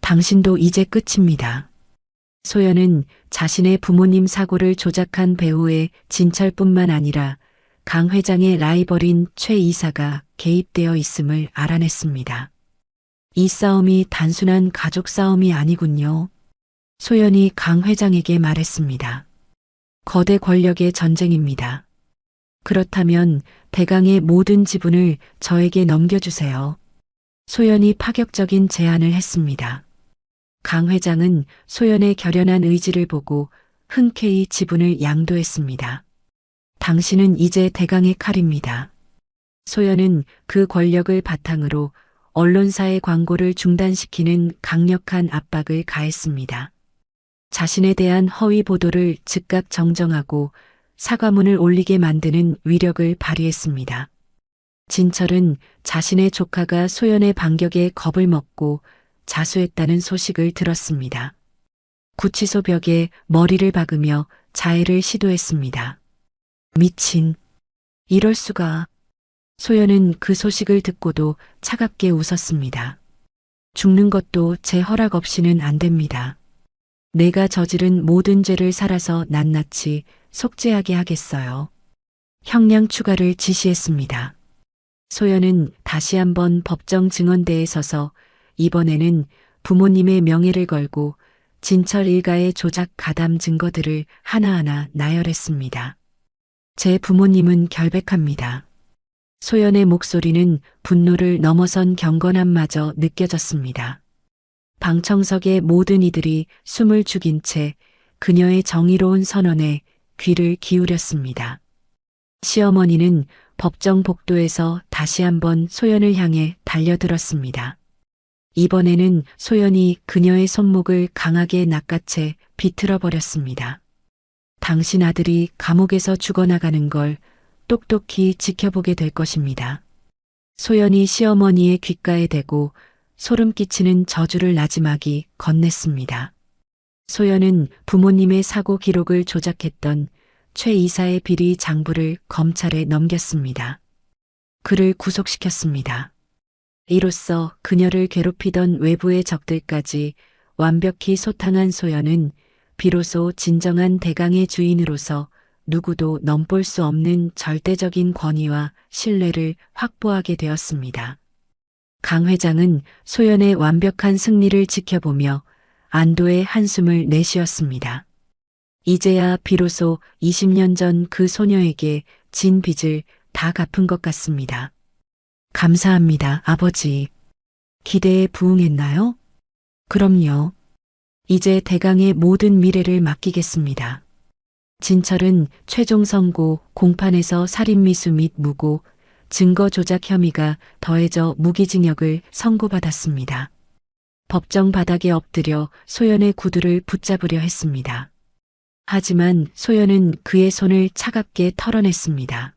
당신도 이제 끝입니다. 소연은 자신의 부모님 사고를 조작한 배우의 진철뿐만 아니라 강 회장의 라이벌인 최 이사가 개입되어 있음을 알아냈습니다. 이 싸움이 단순한 가족 싸움이 아니군요. 소연이 강 회장에게 말했습니다. 거대 권력의 전쟁입니다. 그렇다면 대강의 모든 지분을 저에게 넘겨주세요. 소연이 파격적인 제안을 했습니다. 강 회장은 소연의 결연한 의지를 보고 흔쾌히 지분을 양도했습니다. 당신은 이제 대강의 칼입니다. 소연은 그 권력을 바탕으로 언론사의 광고를 중단시키는 강력한 압박을 가했습니다. 자신에 대한 허위 보도를 즉각 정정하고 사과문을 올리게 만드는 위력을 발휘했습니다. 진철은 자신의 조카가 소연의 반격에 겁을 먹고 자수했다는 소식을 들었습니다. 구치소 벽에 머리를 박으며 자해를 시도했습니다. 미친. 이럴 수가. 소연은 그 소식을 듣고도 차갑게 웃었습니다. 죽는 것도 제 허락 없이는 안 됩니다. 내가 저지른 모든 죄를 살아서 낱낱이 속죄하게 하겠어요. 형량 추가를 지시했습니다. 소연은 다시 한번 법정 증언대에 서서 이번에는 부모님의 명예를 걸고 진철 일가의 조작 가담 증거들을 하나하나 나열했습니다. 제 부모님은 결백합니다. 소연의 목소리는 분노를 넘어선 경건함마저 느껴졌습니다. 방청석의 모든 이들이 숨을 죽인 채 그녀의 정의로운 선언에 귀를 기울였습니다. 시어머니는 법정 복도에서 다시 한번 소연을 향해 달려들었습니다. 이번에는 소연이 그녀의 손목을 강하게 낚아채 비틀어 버렸습니다. 당신 아들이 감옥에서 죽어나가는 걸 똑똑히 지켜보게 될 것입니다. 소연이 시어머니의 귓가에 대고 소름 끼치는 저주를 나지막이 건넸습니다. 소연은 부모님의 사고 기록을 조작했던 최 이사의 비리 장부를 검찰에 넘겼습니다. 그를 구속시켰습니다. 이로써 그녀를 괴롭히던 외부의 적들까지 완벽히 소탕한 소연은 비로소 진정한 대강의 주인으로서 누구도 넘볼 수 없는 절대적인 권위와 신뢰를 확보하게 되었습니다. 강 회장은 소연의 완벽한 승리를 지켜보며 안도의 한숨을 내쉬었습니다. 이제야 비로소 20년 전 그 소녀에게 진 빚을 다 갚은 것 같습니다. 감사합니다, 아버지. 기대에 부응했나요? 그럼요. 이제 대강의 모든 미래를 맡기겠습니다. 진철은 최종 선고 공판에서 살인미수 및 무고, 증거 조작 혐의가 더해져 무기징역을 선고받았습니다. 법정 바닥에 엎드려 소연의 구두를 붙잡으려 했습니다. 하지만 소연은 그의 손을 차갑게 털어냈습니다.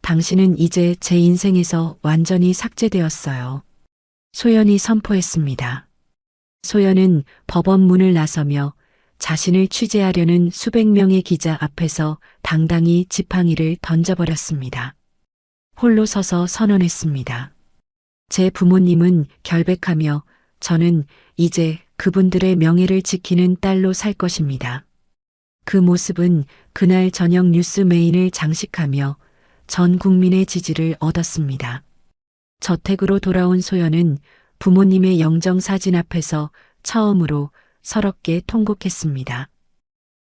당신은 이제 제 인생에서 완전히 삭제되었어요. 소연이 선포했습니다. 소연은 법원 문을 나서며 자신을 취재하려는 수백 명의 기자 앞에서 당당히 지팡이를 던져버렸습니다. 홀로 서서 선언했습니다. 제 부모님은 결백하며 저는 이제 그분들의 명예를 지키는 딸로 살 것입니다. 그 모습은 그날 저녁 뉴스 메인을 장식하며 전 국민의 지지를 얻었습니다. 저택으로 돌아온 소연은 부모님의 영정사진 앞에서 처음으로 서럽게 통곡했습니다.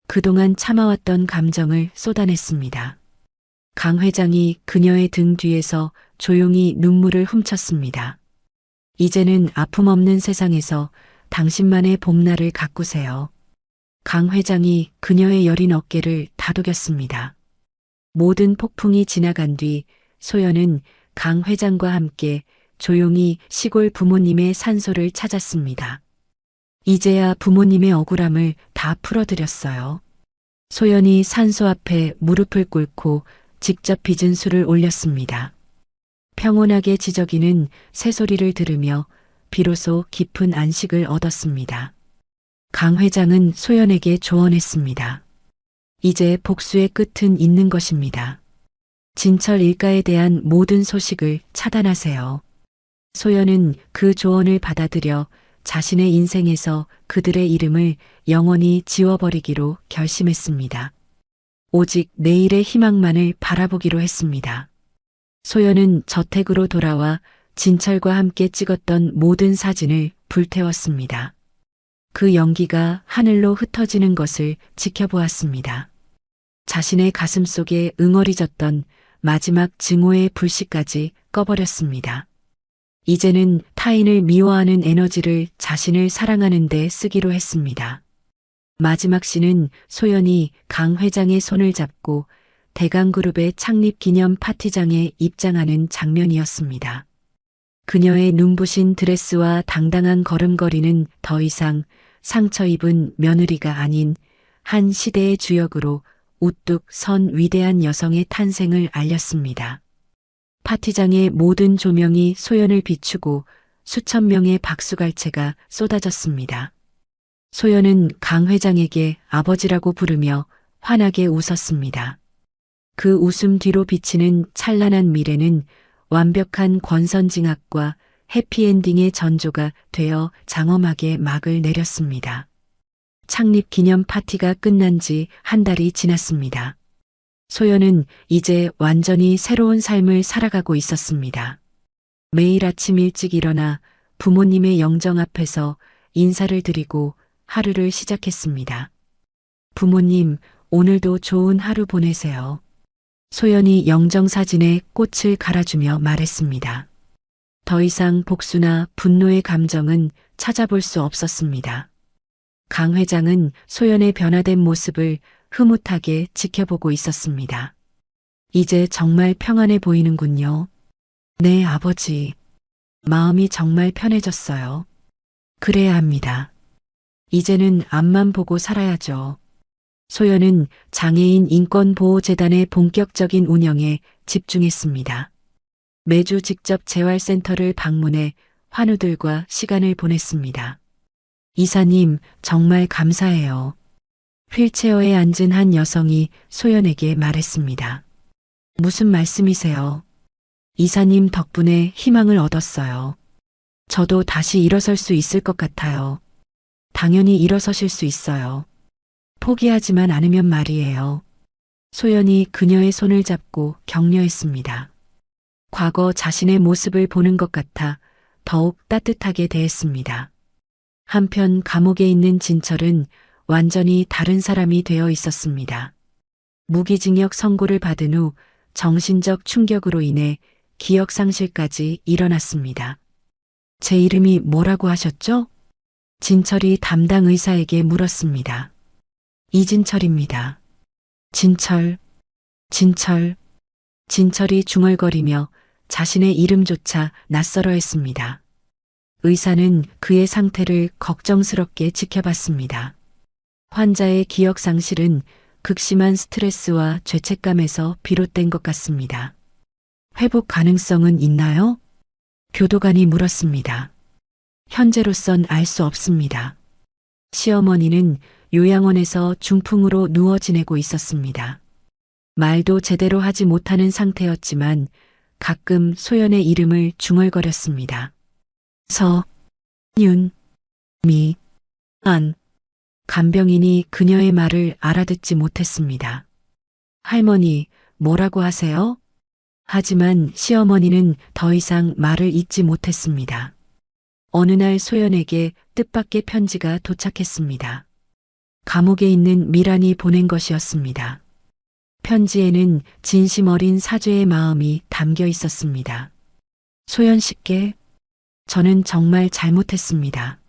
그동안 참아왔던 감정을 쏟아냈습니다. 강 회장이 그녀의 등 뒤에서 조용히 눈물을 훔쳤습니다. 이제는 아픔 없는 세상에서 당신만의 봄날을 가꾸세요. 강 회장이 그녀의 여린 어깨를 다독였습니다. 모든 폭풍이 지나간 뒤 소연은 강 회장과 함께 조용히 시골 부모님의 산소를 찾았습니다. 이제야 부모님의 억울함을 다 풀어드렸어요. 소연이 산소 앞에 무릎을 꿇고 직접 빚은 술을 올렸습니다. 평온하게 지저귀는 새소리를 들으며 비로소 깊은 안식을 얻었습니다. 강 회장은 소연에게 조언했습니다. 이제 복수의 끝은 있는 것입니다. 진철 일가에 대한 모든 소식을 차단하세요. 소연은 그 조언을 받아들여 자신의 인생에서 그들의 이름을 영원히 지워버리기로 결심했습니다. 오직 내일의 희망만을 바라보기로 했습니다. 소연은 저택으로 돌아와 진철과 함께 찍었던 모든 사진을 불태웠습니다. 그 연기가 하늘로 흩어지는 것을 지켜보았습니다. 자신의 가슴 속에 응어리졌던 마지막 증오의 불씨까지 꺼버렸습니다. 이제는 타인을 미워하는 에너지를 자신을 사랑하는 데 쓰기로 했습니다. 마지막 시는 소연이 강 회장의 손을 잡고 대강그룹의 창립 기념 파티장에 입장하는 장면이었습니다. 그녀의 눈부신 드레스와 당당한 걸음걸이는 더 이상 상처 입은 며느리가 아닌 한 시대의 주역으로 우뚝 선 위대한 여성의 탄생을 알렸습니다. 파티장의 모든 조명이 소연을 비추고 수천 명의 박수갈채가 쏟아졌습니다. 소연은 강 회장에게 아버지라고 부르며 환하게 웃었습니다. 그 웃음 뒤로 비치는 찬란한 미래는 완벽한 권선징악과 해피엔딩의 전조가 되어 장엄하게 막을 내렸습니다. 창립 기념 파티가 끝난 지 한 달이 지났습니다. 소연은 이제 완전히 새로운 삶을 살아가고 있었습니다. 매일 아침 일찍 일어나 부모님의 영정 앞에서 인사를 드리고 하루를 시작했습니다. 부모님, 오늘도 좋은 하루 보내세요. 소연이 영정 사진에 꽃을 갈아주며 말했습니다. 더 이상 복수나 분노의 감정은 찾아볼 수 없었습니다. 강 회장은 소연의 변화된 모습을 흐뭇하게 지켜보고 있었습니다. 이제 정말 평안해 보이는군요. 네, 아버지. 마음이 정말 편해졌어요. 그래야 합니다. 이제는 앞만 보고 살아야죠. 소연은 장애인 인권보호재단의 본격적인 운영에 집중했습니다. 매주 직접 재활센터를 방문해 환우들과 시간을 보냈습니다. 이사님, 정말 감사해요. 휠체어에 앉은 한 여성이 소연에게 말했습니다. 무슨 말씀이세요? 이사님 덕분에 희망을 얻었어요. 저도 다시 일어설 수 있을 것 같아요. 당연히 일어서실 수 있어요. 포기하지만 않으면 말이에요. 소연이 그녀의 손을 잡고 격려했습니다. 과거 자신의 모습을 보는 것 같아 더욱 따뜻하게 대했습니다. 한편 감옥에 있는 진철은 완전히 다른 사람이 되어 있었습니다. 무기징역 선고를 받은 후 정신적 충격으로 인해 기억상실까지 일어났습니다. 제 이름이 뭐라고 하셨죠? 진철이 담당 의사에게 물었습니다. 이진철입니다. 진철. 진철이 중얼거리며 자신의 이름조차 낯설어 했습니다. 의사는 그의 상태를 걱정스럽게 지켜봤습니다. 환자의 기억 상실은 극심한 스트레스와 죄책감에서 비롯된 것 같습니다. 회복 가능성은 있나요? 교도관이 물었습니다. 현재로선 알 수 없습니다. 시어머니는 요양원에서 중풍으로 누워 지내고 있었습니다. 말도 제대로 하지 못하는 상태였지만 가끔 소연의 이름을 중얼거렸습니다. 안. 간병인이 그녀의 말을 알아듣지 못했습니다. 할머니, 뭐라고 하세요? 하지만 시어머니는 더 이상 말을 잇지 못했습니다. 어느 날 소연에게 뜻밖의 편지가 도착했습니다. 감옥에 있는 미란이 보낸 것이었습니다. 편지에는 진심 어린 사죄의 마음이 담겨 있었습니다. 소연 씨께 저는 정말 잘못했습니다.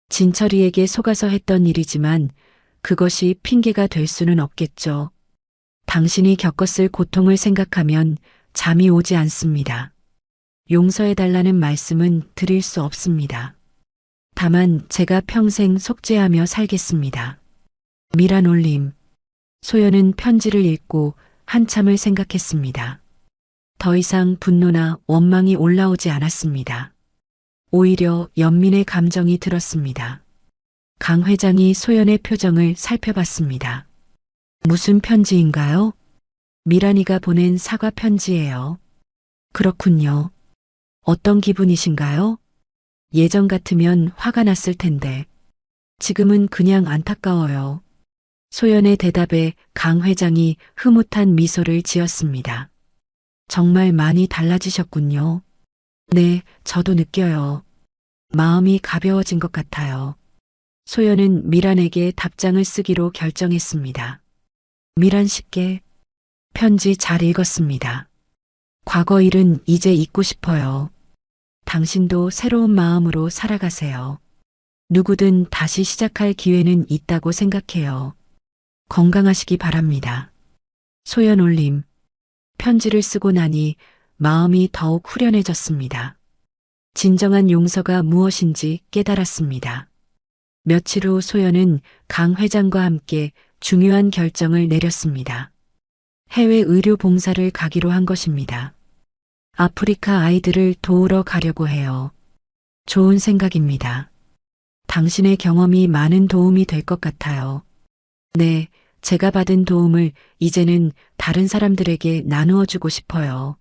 진철이에게 속아서 했던 일이지만 그것이 핑계가 될 수는 없겠죠. 당신이 겪었을 고통을 생각하면 잠이 오지 않습니다. 용서해달라는 말씀은 드릴 수 없습니다. 다만 제가 평생 속죄하며 살겠습니다. 미란올림. 소연은 편지를 읽고 한참을 생각했습니다. 더 이상 분노나 원망이 올라오지 않았습니다. 오히려 연민의 감정이 들었습니다. 강 회장이 소연의 표정을 살펴봤습니다. 무슨 편지인가요? 미란이가 보낸 사과 편지예요. 그렇군요. 어떤 기분이신가요? 예전 같으면 화가 났을 텐데 지금은 그냥 안타까워요. 소연의 대답에 강 회장이 흐뭇한 미소를 지었습니다. 정말 많이 달라지셨군요. 네, 저도 느껴요. 마음이 가벼워진 것 같아요. 소연은 미란에게 답장을 쓰기로 결정했습니다. 미란 씨께 편지 잘 읽었습니다. 과거 일은 이제 잊고 싶어요. 당신도 새로운 마음으로 살아가세요. 누구든 다시 시작할 기회는 있다고 생각해요. 건강하시기 바랍니다. 소연 올림. 편지를 쓰고 나니 마음이 더욱 후련해졌습니다. 진정한 용서가 무엇인지 깨달았습니다. 며칠 후 소연은 강 회장과 함께 중요한 결정을 내렸습니다. 해외 의료 봉사를 가기로 한 것입니다. 아프리카 아이들을 도우러 가려고 해요. 좋은 생각입니다. 당신의 경험이 많은 도움이 될 것 같아요. 네, 제가 받은 도움을 이제는 다른 사람들에게 나누어 주고 싶어요.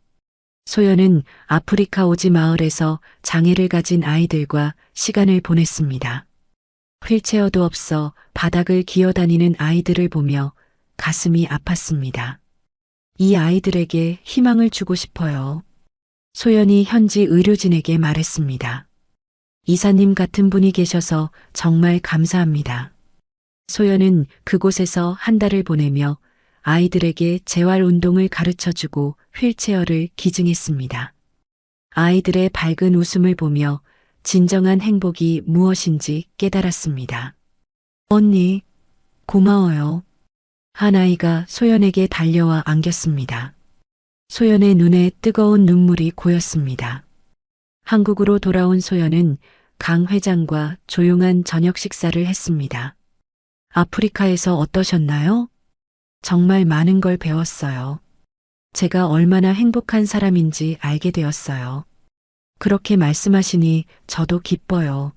소연은 아프리카 오지 마을에서 장애를 가진 아이들과 시간을 보냈습니다. 휠체어도 없어 바닥을 기어다니는 아이들을 보며 가슴이 아팠습니다. 이 아이들에게 희망을 주고 싶어요. 소연이 현지 의료진에게 말했습니다. 이사님 같은 분이 계셔서 정말 감사합니다. 소연은 그곳에서 한 달을 보내며 아이들에게 재활 운동을 가르쳐주고 휠체어를 기증했습니다. 아이들의 밝은 웃음을 보며 진정한 행복이 무엇인지 깨달았습니다. 언니, 고마워요. 한 아이가 소연에게 달려와 안겼습니다. 소연의 눈에 뜨거운 눈물이 고였습니다. 한국으로 돌아온 소연은 강 회장과 조용한 저녁 식사를 했습니다. 아프리카에서 어떠셨나요? 정말 많은 걸 배웠어요. 제가 얼마나 행복한 사람인지 알게 되었어요. 그렇게 말씀하시니 저도 기뻐요.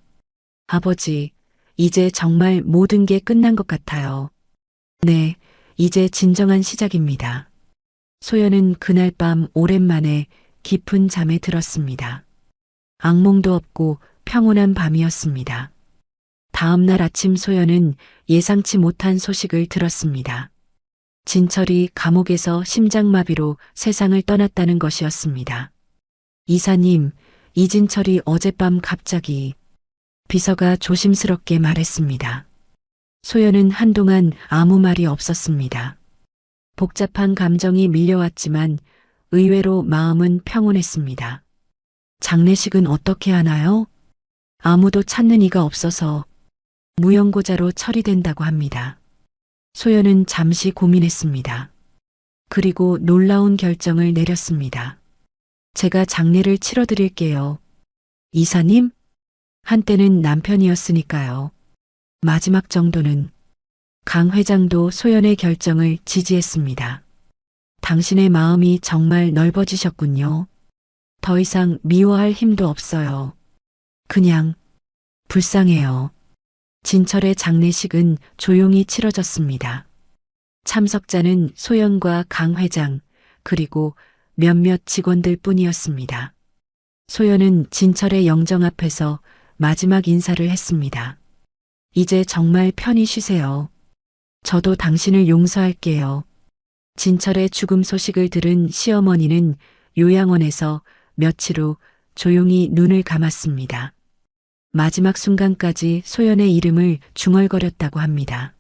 아버지, 이제 정말 모든 게 끝난 것 같아요. 네, 이제 진정한 시작입니다. 소연은 그날 밤 오랜만에 깊은 잠에 들었습니다. 악몽도 없고 평온한 밤이었습니다. 다음 날 아침 소연은 예상치 못한 소식을 들었습니다. 진철이 감옥에서 심장마비로 세상을 떠났다는 것이었습니다. 이사님, 이진철이 어젯밤 갑자기 비서가 조심스럽게 말했습니다. 소연은 한동안 아무 말이 없었습니다. 복잡한 감정이 밀려왔지만 의외로 마음은 평온했습니다. 장례식은 어떻게 하나요? 아무도 찾는 이가 없어서 무용고자로 처리된다고 합니다. 소연은 잠시 고민했습니다. 그리고 놀라운 결정을 내렸습니다. 제가 장례를 치러드릴게요. 이사님? 한때는 남편이었으니까요. 마지막 정도는. 강 회장도 소연의 결정을 지지했습니다. 당신의 마음이 정말 넓어지셨군요. 더 이상 미워할 힘도 없어요. 그냥 불쌍해요. 진철의 장례식은 조용히 치러졌습니다. 참석자는 소연과 강 회장, 그리고 몇몇 직원들 뿐이었습니다. 소연은 진철의 영정 앞에서 마지막 인사를 했습니다. 이제 정말 편히 쉬세요. 저도 당신을 용서할게요. 진철의 죽음 소식을 들은 시어머니는 요양원에서 며칠 후 조용히 눈을 감았습니다. 마지막 순간까지 소연의 이름을 중얼거렸다고 합니다.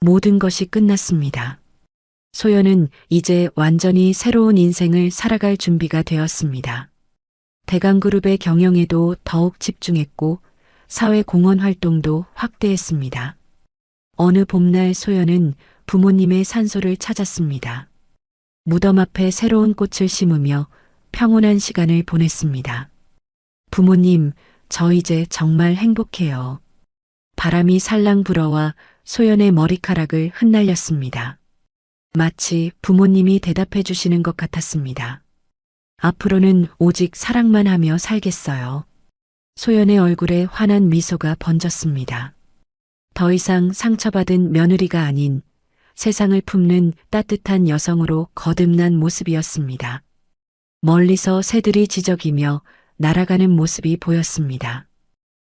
모든 것이 끝났습니다. 소연은 이제 완전히 새로운 인생을 살아갈 준비가 되었습니다. 대강그룹의 경영에도 더욱 집중했고 사회공헌 활동도 확대했습니다. 어느 봄날 소연은 부모님의 산소를 찾았습니다. 무덤 앞에 새로운 꽃을 심으며 평온한 시간을 보냈습니다. 부모님, 저 이제 정말 행복해요. 바람이 살랑 불어와 소연의 머리카락을 흩날렸습니다. 마치 부모님이 대답해 주시는 것 같았습니다. 앞으로는 오직 사랑만 하며 살겠어요. 소연의 얼굴에 환한 미소가 번졌습니다. 더 이상 상처받은 며느리가 아닌 세상을 품는 따뜻한 여성으로 거듭난 모습이었습니다. 멀리서 새들이 지저귀며 날아가는 모습이 보였습니다.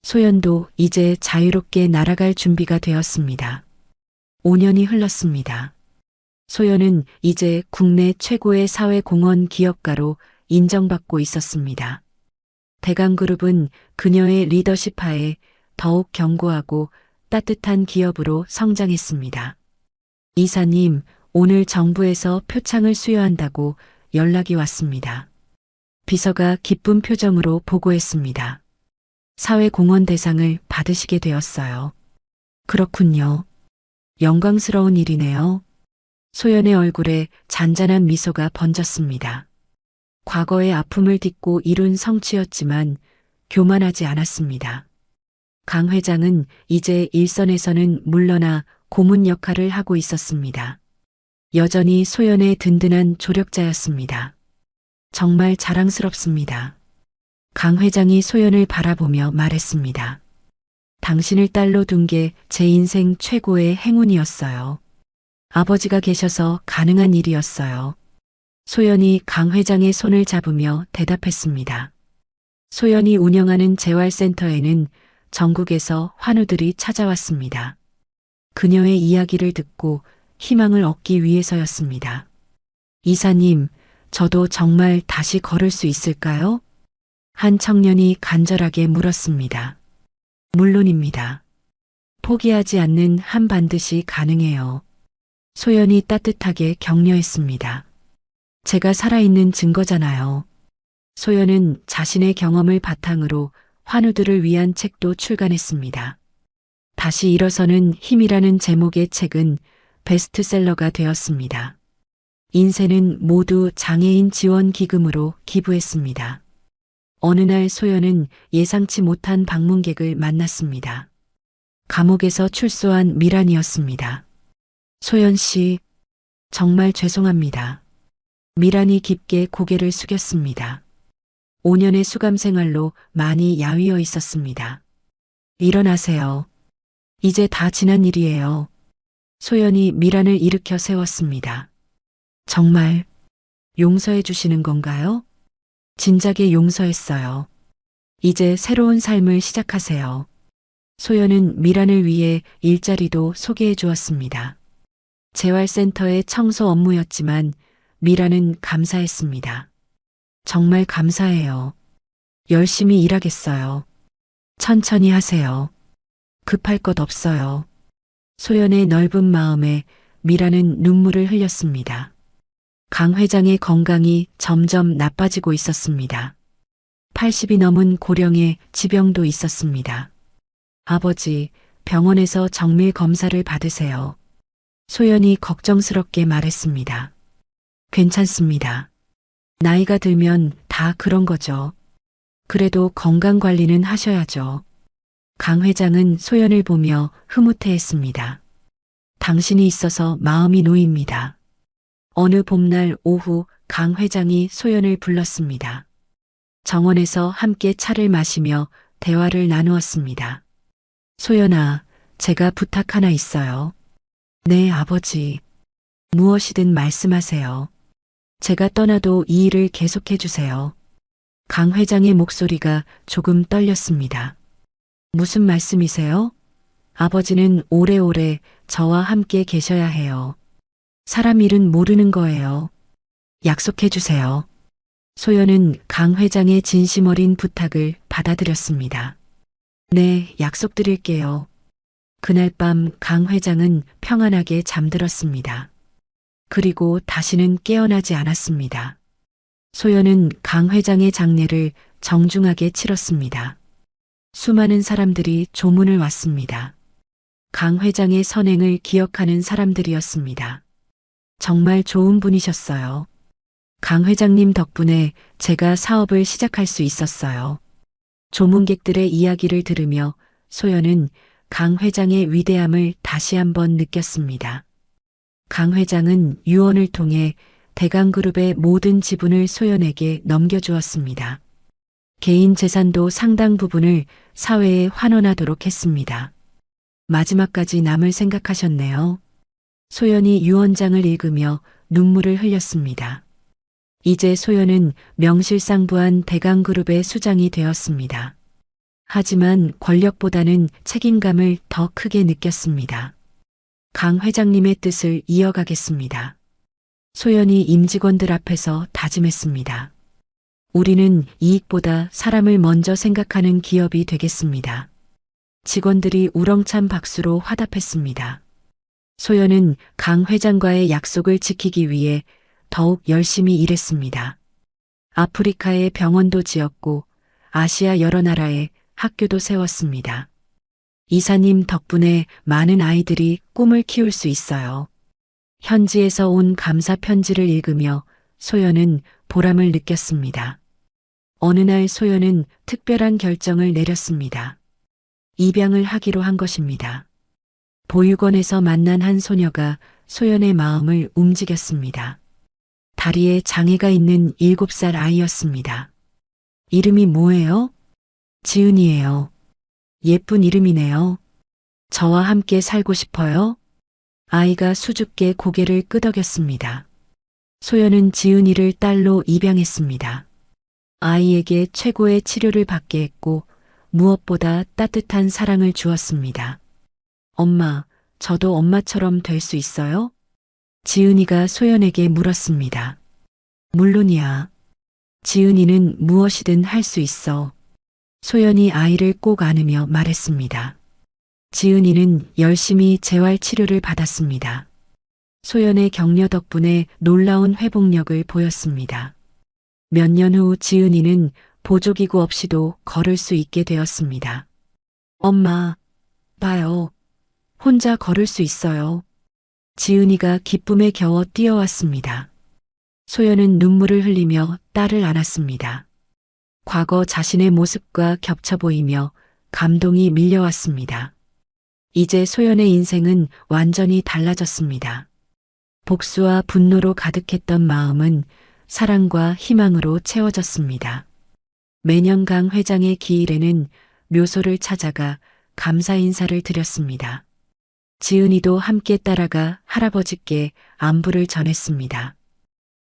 소연도 이제 자유롭게 날아갈 준비가 되었습니다. 5년이 흘렀습니다. 소연은 이제 국내 최고의 사회공헌 기업가로 인정받고 있었습니다. 대강그룹은 그녀의 리더십 하에 더욱 견고하고 따뜻한 기업으로 성장했습니다. 이사님, 오늘 정부에서 표창을 수여한다고 연락이 왔습니다. 비서가 기쁜 표정으로 보고했습니다. 사회공헌 대상을 받으시게 되었어요. 그렇군요. 영광스러운 일이네요. 소연의 얼굴에 잔잔한 미소가 번졌습니다. 과거의 아픔을 딛고 이룬 성취였지만 교만하지 않았습니다. 강 회장은 이제 일선에서는 물러나 고문 역할을 하고 있었습니다. 여전히 소연의 든든한 조력자였습니다. 정말 자랑스럽습니다. 강 회장이 소연을 바라보며 말했습니다. 당신을 딸로 둔 게 제 인생 최고의 행운이었어요. 아버지가 계셔서 가능한 일이었어요. 소연이 강 회장의 손을 잡으며 대답했습니다. 소연이 운영하는 재활센터에는 전국에서 환우들이 찾아왔습니다. 그녀의 이야기를 듣고 희망을 얻기 위해서였습니다. 이사님, 저도 정말 다시 걸을 수 있을까요? 한 청년이 간절하게 물었습니다. 물론입니다. 포기하지 않는 한 반드시 가능해요. 소연이 따뜻하게 격려했습니다. 제가 살아있는 증거잖아요. 소연은 자신의 경험을 바탕으로 환우들을 위한 책도 출간했습니다. 다시 일어서는 힘이라는 제목의 책은 베스트셀러가 되었습니다. 인쇄는 모두 장애인 지원 기금으로 기부했습니다. 어느 날 소연은 예상치 못한 방문객을 만났습니다. 감옥에서 출소한 미란이었습니다. 소연 씨, 정말 죄송합니다. 미란이 깊게 고개를 숙였습니다. 5년의 수감 생활로 많이 야위어 있었습니다. 일어나세요. 이제 다 지난 일이에요. 소연이 미란을 일으켜 세웠습니다. 정말 용서해 주시는 건가요? 진작에 용서했어요. 이제 새로운 삶을 시작하세요. 소연은 미란을 위해 일자리도 소개해 주었습니다. 재활센터의 청소 업무였지만 미란은 감사했습니다. 정말 감사해요. 열심히 일하겠어요. 천천히 하세요. 급할 것 없어요. 소연의 넓은 마음에 미란은 눈물을 흘렸습니다. 강 회장의 건강이 점점 나빠지고 있었습니다. 80이 넘은 고령의 지병도 있었습니다. 아버지, 병원에서 정밀 검사를 받으세요. 소연이 걱정스럽게 말했습니다. 괜찮습니다. 나이가 들면 다 그런 거죠. 그래도 건강 관리는 하셔야죠. 강 회장은 소연을 보며 흐뭇해했습니다. 당신이 있어서 마음이 놓입니다. 어느 봄날 오후 강 회장이 소연을 불렀습니다. 정원에서 함께 차를 마시며 대화를 나누었습니다. 소연아, 제가 부탁 하나 있어요. 네, 아버지. 무엇이든 말씀하세요. 제가 떠나도 이 일을 계속해 주세요. 강 회장의 목소리가 조금 떨렸습니다. 무슨 말씀이세요? 아버지는 오래오래 저와 함께 계셔야 해요. 사람 일은 모르는 거예요. 약속해 주세요. 소연은 강 회장의 진심 어린 부탁을 받아들였습니다. 네, 약속드릴게요. 그날 밤 강 회장은 평안하게 잠들었습니다. 그리고 다시는 깨어나지 않았습니다. 소연은 강 회장의 장례를 정중하게 치렀습니다. 수많은 사람들이 조문을 왔습니다. 강 회장의 선행을 기억하는 사람들이었습니다. 정말 좋은 분이셨어요. 강 회장님 덕분에 제가 사업을 시작할 수 있었어요. 조문객들의 이야기를 들으며 소연은 강 회장의 위대함을 다시 한번 느꼈습니다. 강 회장은 유언을 통해 대강그룹의 모든 지분을 소연에게 넘겨주었습니다. 개인 재산도 상당 부분을 사회에 환원하도록 했습니다. 마지막까지 남을 생각하셨네요. 소연이 유언장을 읽으며 눈물을 흘렸습니다. 이제 소연은 명실상부한 대강그룹의 수장이 되었습니다. 하지만 권력보다는 책임감을 더 크게 느꼈습니다. 강 회장님의 뜻을 이어가겠습니다. 소연이 임직원들 앞에서 다짐했습니다. 우리는 이익보다 사람을 먼저 생각하는 기업이 되겠습니다. 직원들이 우렁찬 박수로 화답했습니다. 소연은 강 회장과의 약속을 지키기 위해 더욱 열심히 일했습니다. 아프리카에 병원도 지었고 아시아 여러 나라에 학교도 세웠습니다. 이사님 덕분에 많은 아이들이 꿈을 키울 수 있어요. 현지에서 온 감사 편지를 읽으며 소연은 보람을 느꼈습니다. 어느 날 소연은 특별한 결정을 내렸습니다. 입양을 하기로 한 것입니다. 보육원에서 만난 한 소녀가 소연의 마음을 움직였습니다. 다리에 장애가 있는 7살 아이였습니다. 이름이 뭐예요? 지은이에요. 예쁜 이름이네요. 저와 함께 살고 싶어요? 아이가 수줍게 고개를 끄덕였습니다. 소연은 지은이를 딸로 입양했습니다. 아이에게 최고의 치료를 받게 했고 무엇보다 따뜻한 사랑을 주었습니다. 엄마, 저도 엄마처럼 될 수 있어요? 지은이가 소연에게 물었습니다. 물론이야. 지은이는 무엇이든 할 수 있어. 소연이 아이를 꼭 안으며 말했습니다. 지은이는 열심히 재활 치료를 받았습니다. 소연의 격려 덕분에 놀라운 회복력을 보였습니다. 몇 년 후 지은이는 보조기구 없이도 걸을 수 있게 되었습니다. 엄마, 봐요. 혼자 걸을 수 있어요. 지은이가 기쁨에 겨워 뛰어왔습니다. 소연은 눈물을 흘리며 딸을 안았습니다. 과거 자신의 모습과 겹쳐 보이며 감동이 밀려왔습니다. 이제 소연의 인생은 완전히 달라졌습니다. 복수와 분노로 가득했던 마음은 사랑과 희망으로 채워졌습니다. 매년 강 회장의 기일에는 묘소를 찾아가 감사 인사를 드렸습니다. 지은이도 함께 따라가 할아버지께 안부를 전했습니다.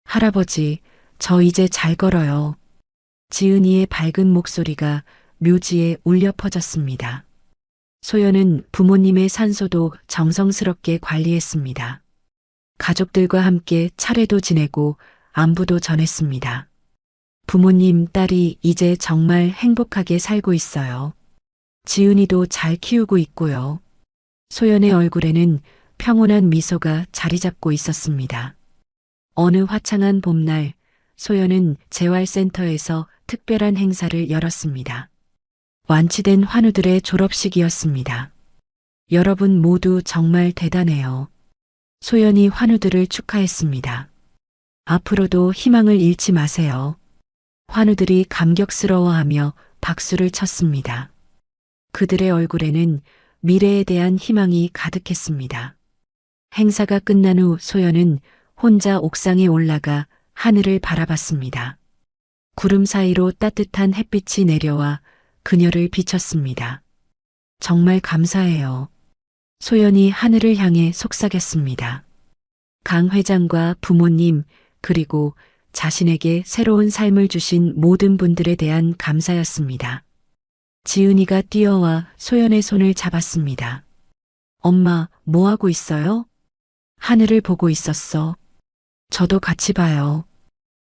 할아버지, 저 이제 잘 걸어요. 지은이의 밝은 목소리가 묘지에 울려 퍼졌습니다. 소연은 부모님의 산소도 정성스럽게 관리했습니다. 가족들과 함께 차례도 지내고 안부도 전했습니다. 부모님, 딸이 이제 정말 행복하게 살고 있어요. 지은이도 잘 키우고 있고요. 소연의 얼굴에는 평온한 미소가 자리 잡고 있었습니다. 어느 화창한 봄날, 소연은 재활센터에서 특별한 행사를 열었습니다. 완치된 환우들의 졸업식이었습니다. 여러분 모두 정말 대단해요. 소연이 환우들을 축하했습니다. 앞으로도 희망을 잃지 마세요. 환우들이 감격스러워하며 박수를 쳤습니다. 그들의 얼굴에는 미래에 대한 희망이 가득했습니다. 행사가 끝난 후 소연은 혼자 옥상에 올라가 하늘을 바라봤습니다. 구름 사이로 따뜻한 햇빛이 내려와 그녀를 비쳤습니다. 정말 감사해요. 소연이 하늘을 향해 속삭였습니다. 강 회장과 부모님 그리고 자신에게 새로운 삶을 주신 모든 분들에 대한 감사였습니다. 지은이가 뛰어와 소연의 손을 잡았습니다. 엄마, 뭐 하고 있어요? 하늘을 보고 있었어. 저도 같이 봐요.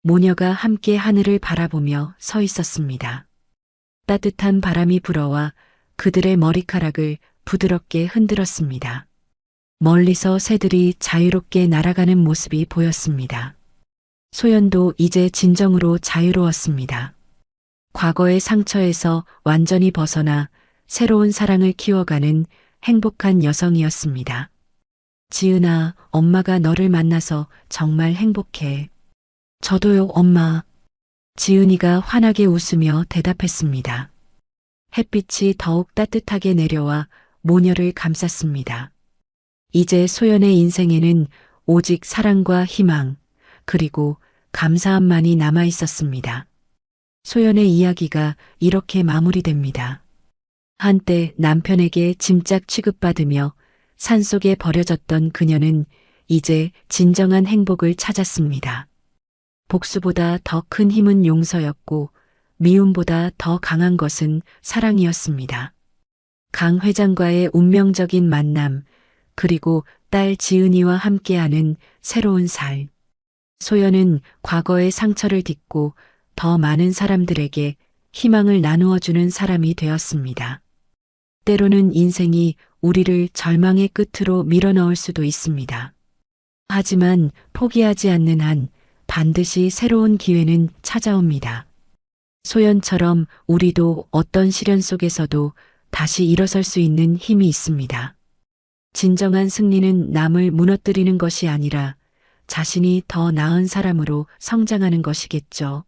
모녀가 함께 하늘을 바라보며 서 있었습니다. 따뜻한 바람이 불어와 그들의 머리카락을 부드럽게 흔들었습니다. 멀리서 새들이 자유롭게 날아가는 모습이 보였습니다. 소연도 이제 진정으로 자유로웠습니다. 과거의 상처에서 완전히 벗어나 새로운 사랑을 키워가는 행복한 여성이었습니다. 지은아, 엄마가 너를 만나서 정말 행복해. 저도요, 엄마. 지은이가 환하게 웃으며 대답했습니다. 햇빛이 더욱 따뜻하게 내려와 모녀를 감쌌습니다. 이제 소연의 인생에는 오직 사랑과 희망, 그리고 감사함만이 남아 있었습니다. 소연의 이야기가 이렇게 마무리됩니다. 한때 남편에게 짐짝 취급받으며 산속에 버려졌던 그녀는 이제 진정한 행복을 찾았습니다. 복수보다 더 큰 힘은 용서였고 미움보다 더 강한 것은 사랑이었습니다. 강 회장과의 운명적인 만남, 그리고 딸 지은이와 함께하는 새로운 삶. 소연은 과거의 상처를 딛고 더 많은 사람들에게 희망을 나누어주는 사람이 되었습니다. 때로는 인생이 우리를 절망의 끝으로 밀어넣을 수도 있습니다. 하지만 포기하지 않는 한 반드시 새로운 기회는 찾아옵니다. 소연처럼 우리도 어떤 시련 속에서도 다시 일어설 수 있는 힘이 있습니다. 진정한 승리는 남을 무너뜨리는 것이 아니라 자신이 더 나은 사람으로 성장하는 것이겠죠.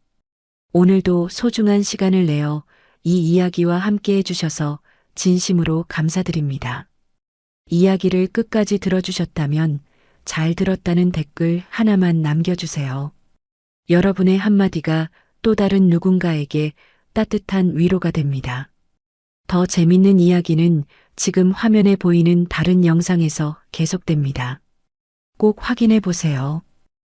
오늘도 소중한 시간을 내어 이 이야기와 함께 해주셔서 진심으로 감사드립니다. 이야기를 끝까지 들어주셨다면 잘 들었다는 댓글 하나만 남겨주세요. 여러분의 한마디가 또 다른 누군가에게 따뜻한 위로가 됩니다. 더 재밌는 이야기는 지금 화면에 보이는 다른 영상에서 계속됩니다. 꼭 확인해 보세요.